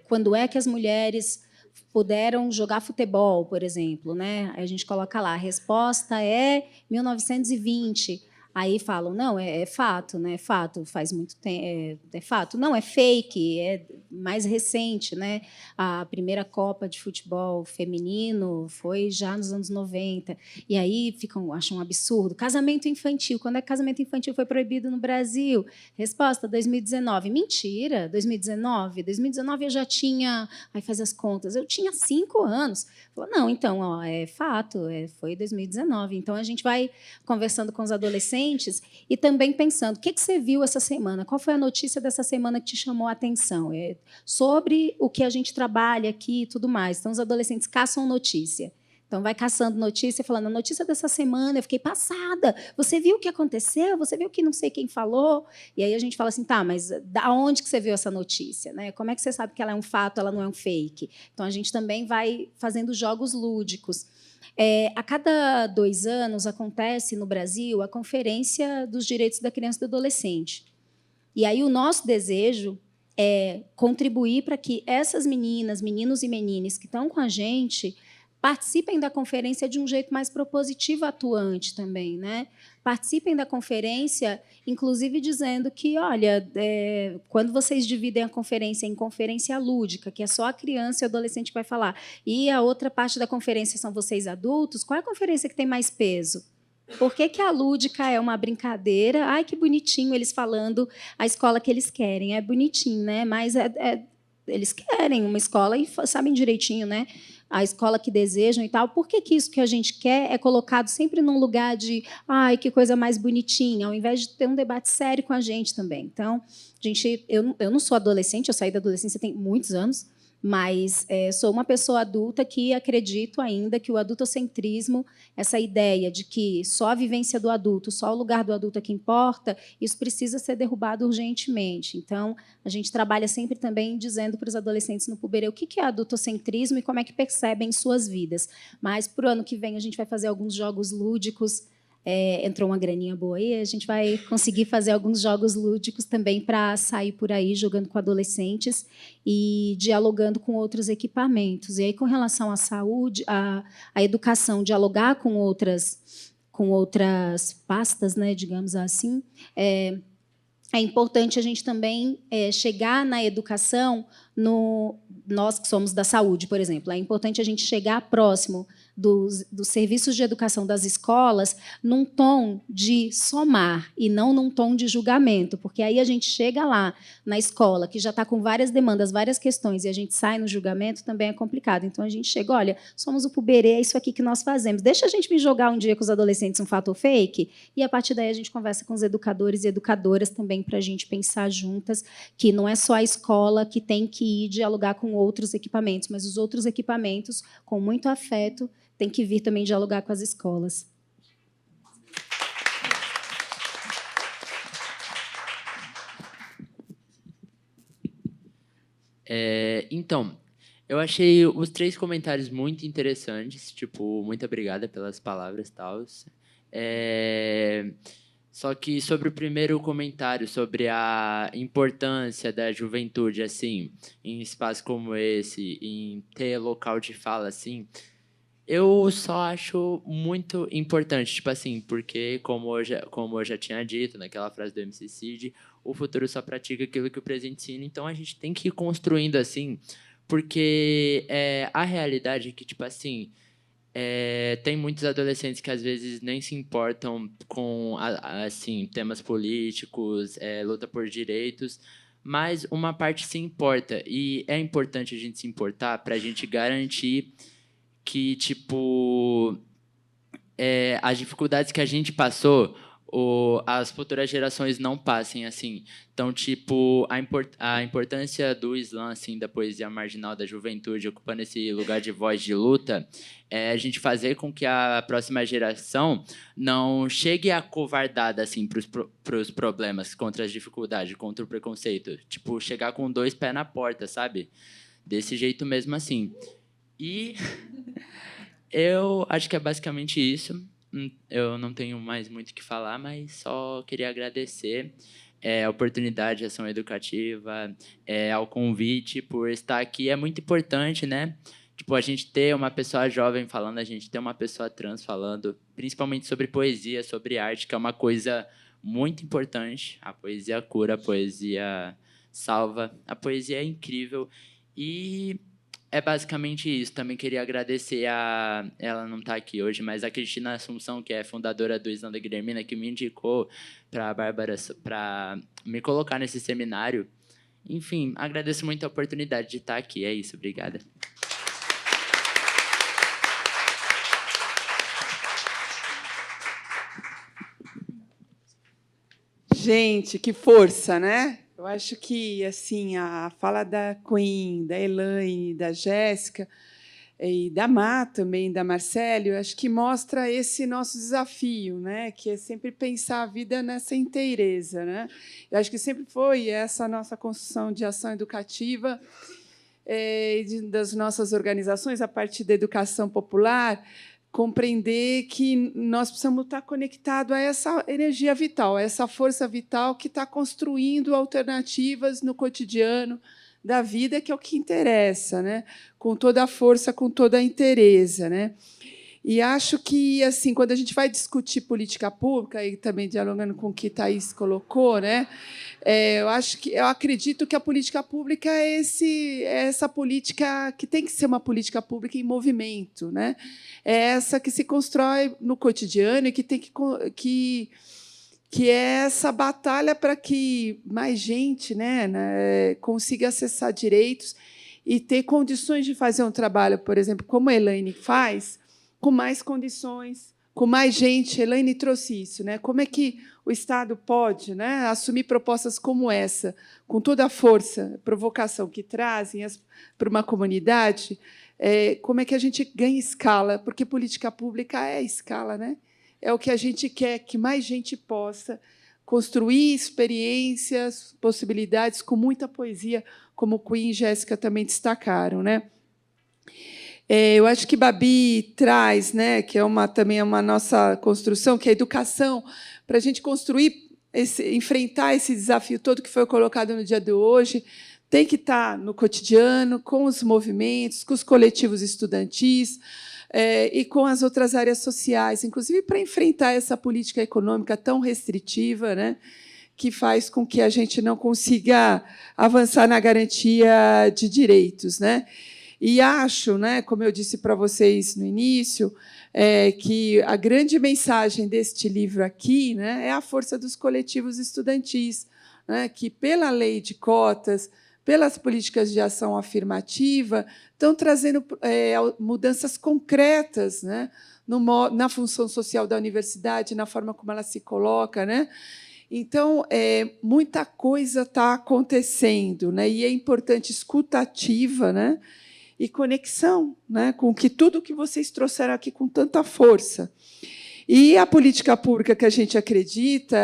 quando é que as mulheres puderam jogar futebol, por exemplo, né? Aí a gente coloca lá, a resposta é 1920. Aí falam, não, é fato, né? Fato, faz muito tempo, é fato. Não, é fake, é mais recente, né? A primeira Copa de futebol feminino foi já nos anos 90. E aí acham um absurdo. Casamento infantil, quando é que casamento infantil foi proibido no Brasil? Resposta, 2019. Mentira, 2019? 2019 eu já tinha... Aí faz as contas, eu tinha 5 anos. Falou, não, então, ó, é fato, foi 2019. Então, a gente vai conversando com os adolescentes e também pensando, o que você viu essa semana? Qual foi a notícia dessa semana que te chamou a atenção? Sobre o que a gente trabalha aqui e tudo mais. Então, os adolescentes caçam notícia. Então, vai caçando notícia, falando, a notícia dessa semana, eu fiquei passada. Você viu o que aconteceu? Você viu que não sei quem falou? E aí a gente fala assim, tá, mas da onde que você viu essa notícia? Né? Como é que você sabe que ela é um fato, ela não é um fake? Então, a gente também vai fazendo jogos lúdicos. A cada 2 anos acontece no Brasil a Conferência dos Direitos da Criança e do Adolescente. E aí o nosso desejo é contribuir para que essas meninas, meninos e meninas que estão com a gente participem da conferência de um jeito mais propositivo, atuante também, né? Participem da conferência, inclusive dizendo que, olha, quando vocês dividem a conferência em conferência lúdica, que é só a criança e o adolescente que vai falar, e a outra parte da conferência são vocês adultos, qual é a conferência que tem mais peso? Por que a lúdica é uma brincadeira? Ai, que bonitinho eles falando a escola que eles querem. É bonitinho, né? Mas eles querem uma escola e sabem direitinho, né? A escola que desejam e tal. Por que isso que a gente quer é colocado sempre num lugar de ai, que coisa mais bonitinha, ao invés de ter um debate sério com a gente também? Então, eu não sou adolescente, eu saí da adolescência tem muitos anos, mas sou uma pessoa adulta que acredito ainda que o adultocentrismo, essa ideia de que só a vivência do adulto, só o lugar do adulto é que importa, isso precisa ser derrubado urgentemente. Então, a gente trabalha sempre também dizendo para os adolescentes no Puberê o que é adultocentrismo e como é que percebem suas vidas. Mas, para o ano que vem, a gente vai fazer alguns jogos lúdicos. Entrou uma graninha boa aí, a gente vai conseguir fazer alguns jogos lúdicos também para sair por aí jogando com adolescentes e dialogando com outros equipamentos. E aí, com relação à saúde, à educação, dialogar com outras pastas, né, digamos assim, é importante a gente também chegar na educação, nós que somos da saúde, por exemplo, é importante a gente chegar próximo dos serviços de educação das escolas num tom de somar e não num tom de julgamento, porque aí a gente chega lá na escola, que já está com várias demandas, várias questões, e a gente sai no julgamento, também é complicado. Então, a gente chega, olha, somos o Puberê, é isso aqui que nós fazemos. Deixa a gente me jogar um dia com os adolescentes um fato ou fake, e, a partir daí, a gente conversa com os educadores e educadoras também para a gente pensar juntas que não é só a escola que tem que ir dialogar com outros equipamentos, mas os outros equipamentos, com muito afeto, tem que vir também dialogar com as escolas. Então, eu achei os 3 comentários muito interessantes. Tipo, muito obrigada pelas palavras, tal. Só que sobre o primeiro comentário, sobre a importância da juventude, assim, em espaços como esse, em ter local de fala, assim, eu só acho muito importante, tipo assim, porque, como eu já tinha dito naquela frase do MC Cid, o futuro só pratica aquilo que o presente ensina, então a gente tem que ir construindo assim, porque a realidade é que, tipo assim, tem muitos adolescentes que às vezes nem se importam com assim, temas políticos, luta por direitos, mas uma parte se importa, e é importante a gente se importar para a gente garantir que, tipo, as dificuldades que a gente passou, as futuras gerações não passem, assim. Então, tipo, a importância do slam, assim, da poesia marginal, da juventude, ocupando esse lugar de voz de luta, é a gente fazer com que a próxima geração não chegue acovardada, assim, para os problemas, contra as dificuldades, contra o preconceito. Tipo, chegar com 2 pés na porta, sabe? Desse jeito mesmo, assim. E eu acho que é basicamente isso. Eu não tenho mais muito o que falar, mas só queria agradecer a oportunidade, a ação educativa, ao convite por estar aqui. É muito importante, né? Tipo, a gente ter uma pessoa jovem falando, a gente ter uma pessoa trans falando, principalmente sobre poesia, sobre arte, que é uma coisa muito importante. A poesia cura, a poesia salva, a poesia é incrível. E é basicamente isso. Também queria agradecer ela não está aqui hoje, mas a Cristina Assunção, que é fundadora do Islã da Guilhermina, que me indicou para a Bárbara para me colocar nesse seminário. Enfim, agradeço muito a oportunidade de estar aqui. É isso, obrigada. Gente, que força, né? Eu acho que assim a fala da Queen, da Elaine, da Jéssica e da Má também, da Marcele, eu acho que mostra esse nosso desafio, né? Que é sempre pensar a vida nessa inteireza, né? Eu acho que sempre foi essa nossa construção de ação educativa das nossas organizações, a partir da educação popular, compreender que nós precisamos estar conectados a essa energia vital, a essa força vital que está construindo alternativas no cotidiano da vida, que é o que interessa, né? Com toda a força, com toda a inteireza, né? E acho que, assim, quando a gente vai discutir política pública, e também dialogando com o que Thaís colocou, né, eu acredito que a política pública é essa política que tem que ser uma política pública em movimento, né? É essa que se constrói no cotidiano e que tem que é essa batalha para que mais gente, né, consiga acessar direitos e ter condições de fazer um trabalho, por exemplo, como a Elaine faz, com mais condições, com mais gente. A Elaine trouxe isso, né? Como é que o Estado pode, né, assumir propostas como essa, com toda a força, provocação que trazem para uma comunidade? Como é que a gente ganha escala? Porque política pública é escala, né? É o que a gente quer, que mais gente possa construir experiências, possibilidades, com muita poesia, como Queen e Jéssica também destacaram, né? Eu acho que Babi traz, né, que também é uma nossa construção, que é a educação, para a gente construir, enfrentar esse desafio todo que foi colocado no dia de hoje, tem que estar no cotidiano, com os movimentos, com os coletivos estudantis, e com as outras áreas sociais, inclusive para enfrentar essa política econômica tão restritiva, né, que faz com que a gente não consiga avançar na garantia de direitos, né? E acho, né, como eu disse para vocês no início, que a grande mensagem deste livro aqui, né, é a força dos coletivos estudantis, né, que, pela lei de cotas, pelas políticas de ação afirmativa, estão trazendo mudanças concretas, né, na função social da universidade, na forma como ela se coloca, né? Então, muita coisa está acontecendo, né, e é importante escuta ativa, né, e conexão, né, com tudo que vocês trouxeram aqui com tanta força. E a política pública que a gente acredita,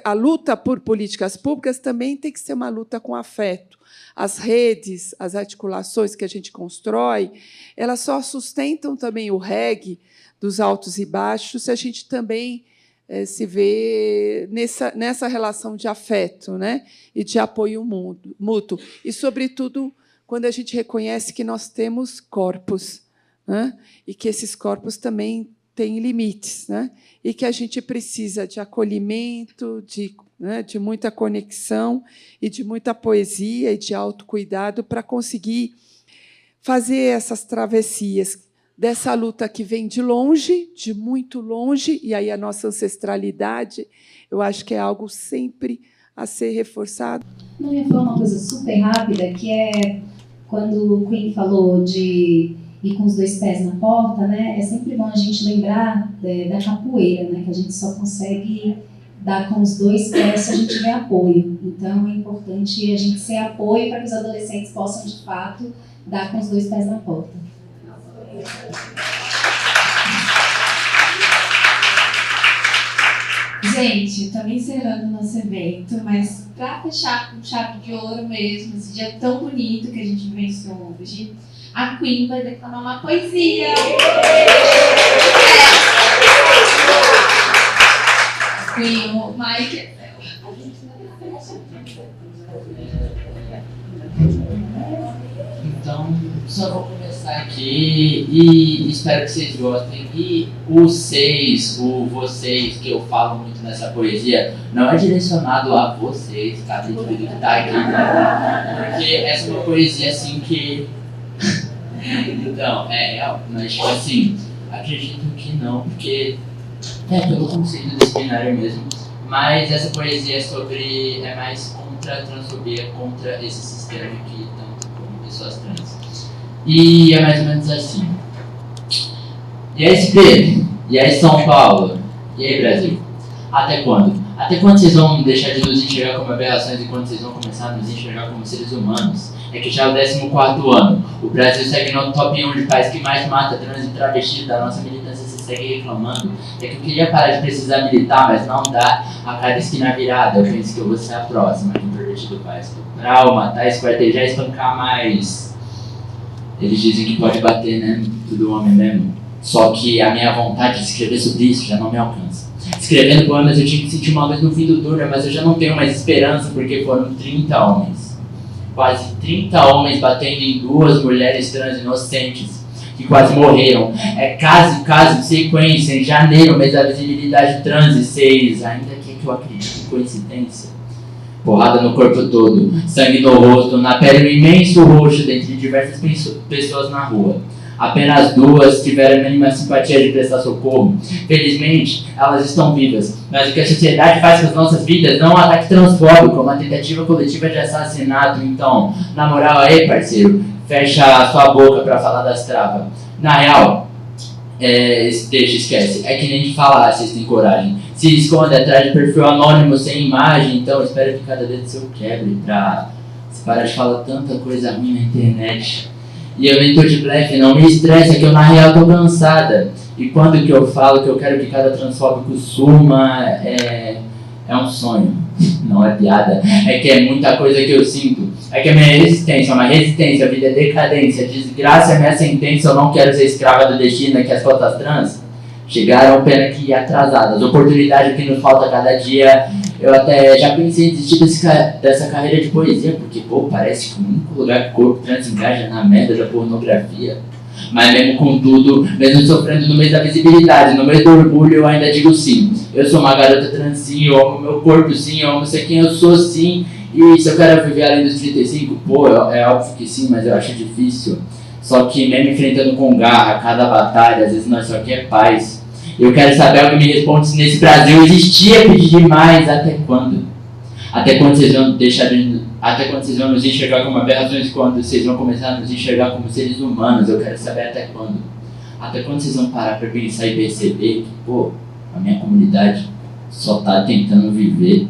a luta por políticas públicas também tem que ser uma luta com afeto. As redes, as articulações que a gente constrói, elas só sustentam também o reggae dos altos e baixos se a gente também se vê nessa relação de afeto, né, e de apoio mútuo. E, sobretudo, quando a gente reconhece que nós temos corpos, né, e que esses corpos também têm limites, né, e que a gente precisa de acolhimento, de muita conexão e de muita poesia e de autocuidado para conseguir fazer essas travessias dessa luta que vem de longe, de muito longe, e aí a nossa ancestralidade, eu acho que é algo sempre a ser reforçado. Não, ia falar uma coisa super rápida, que é quando o Queen falou de ir com os dois pés na porta, né? É sempre bom a gente lembrar da capoeira, né? Que a gente só consegue dar com os dois pés se a gente tiver apoio. Então, é importante a gente ser apoio para que os adolescentes possam, de fato, dar com os dois pés na porta. Gente, estamos encerrando o nosso evento, mas para fechar com chave de ouro mesmo, esse dia tão bonito que a gente vivenciou hoje, a Queen vai declamar uma poesia. Queen, o Mike é seu. Então, só vou começar aqui e espero que vocês gostem. E o vocês, que eu falo muito nessa poesia, não é direcionado a vocês, cada indivíduo que está aqui, né? Porque essa é uma poesia assim que... Então, mas tipo assim, acredito que não, porque pelo conceito desse binário mesmo, mas essa poesia é mais contra a transfobia, contra esse sistema que tanto como pessoas trans. E é mais ou menos assim. E aí, SP? E aí, São Paulo? E aí, Brasil? Até quando? Até quando vocês vão deixar de nos enxergar como aberrações e quando vocês vão começar a nos enxergar como seres humanos? É que já é o 14º ano. O Brasil segue no top 1 de país que mais mata trans e travestis da nossa militância. Você segue reclamando. É que eu queria parar de precisar militar, mas não dá. A cada esquina virada, eu penso que eu vou ser a próxima. Que introvertido vai estuprar, matar, esquartejar, espancar mais. Eles dizem que pode bater, né? Tudo homem mesmo. Só que a minha vontade de escrever sobre isso já não me alcança. Escrevendo poemas eu tinha que sentir uma luz no fim do túnel, mas eu já não tenho mais esperança porque foram 30 homens. quase 30 homens batendo em 2 mulheres trans inocentes que quase morreram. É caso de sequência. Em janeiro, mês da visibilidade trans e 6. Ainda que eu acredite em coincidência. Porrada no corpo todo, sangue no rosto, na pele um imenso roxo dentre diversas pessoas na rua. Apenas 2 tiveram a mínima simpatia de prestar socorro. Felizmente, elas estão vivas. Mas o que a sociedade faz com as nossas vidas não é um ataque transfóbico, uma tentativa coletiva de assassinato. Então, na moral aí, parceiro, fecha a sua boca pra falar das travas. Na real, esquece. É que nem de falar, vocês têm coragem. Se esconde atrás de perfil anônimo, sem imagem. Então, espero que cada dedo seu quebre pra se parar de falar tanta coisa ruim na internet. E eu nem tô de blefe, não me estressa, que eu na real tô cansada. E quando que eu falo que eu quero que cada transfóbico suma, é um sonho, não é piada. É que é muita coisa que eu sinto. É que a minha resistência é uma resistência, a vida é decadência, desgraça é minha sentença, eu não quero ser escrava do destino, que as cotas trans chegaram pena que atrasadas. Oportunidade que nos falta cada dia. Eu até já pensei em desistir dessa carreira de poesia, porque, pô, parece que o único lugar que o corpo trans engaja na merda da pornografia. Mas mesmo com tudo, mesmo sofrendo no meio da visibilidade, no meio do orgulho, eu ainda digo sim. Eu sou uma garota trans sim, eu amo meu corpo sim, eu amo ser quem eu sou sim. E se eu quero viver além dos 35, pô, é óbvio que sim, mas eu acho difícil. Só que mesmo enfrentando com garra cada batalha, às vezes nós só quer paz. Eu quero saber, alguém me responde se nesse Brasil existia pedir demais. Até quando? Até quando vocês vão até quando vocês vão nos enxergar como aberrações, quando vocês vão começar a nos enxergar como seres humanos? Eu quero saber até quando. Até quando vocês vão parar pra pensar e perceber que, pô, a minha comunidade só tá tentando viver.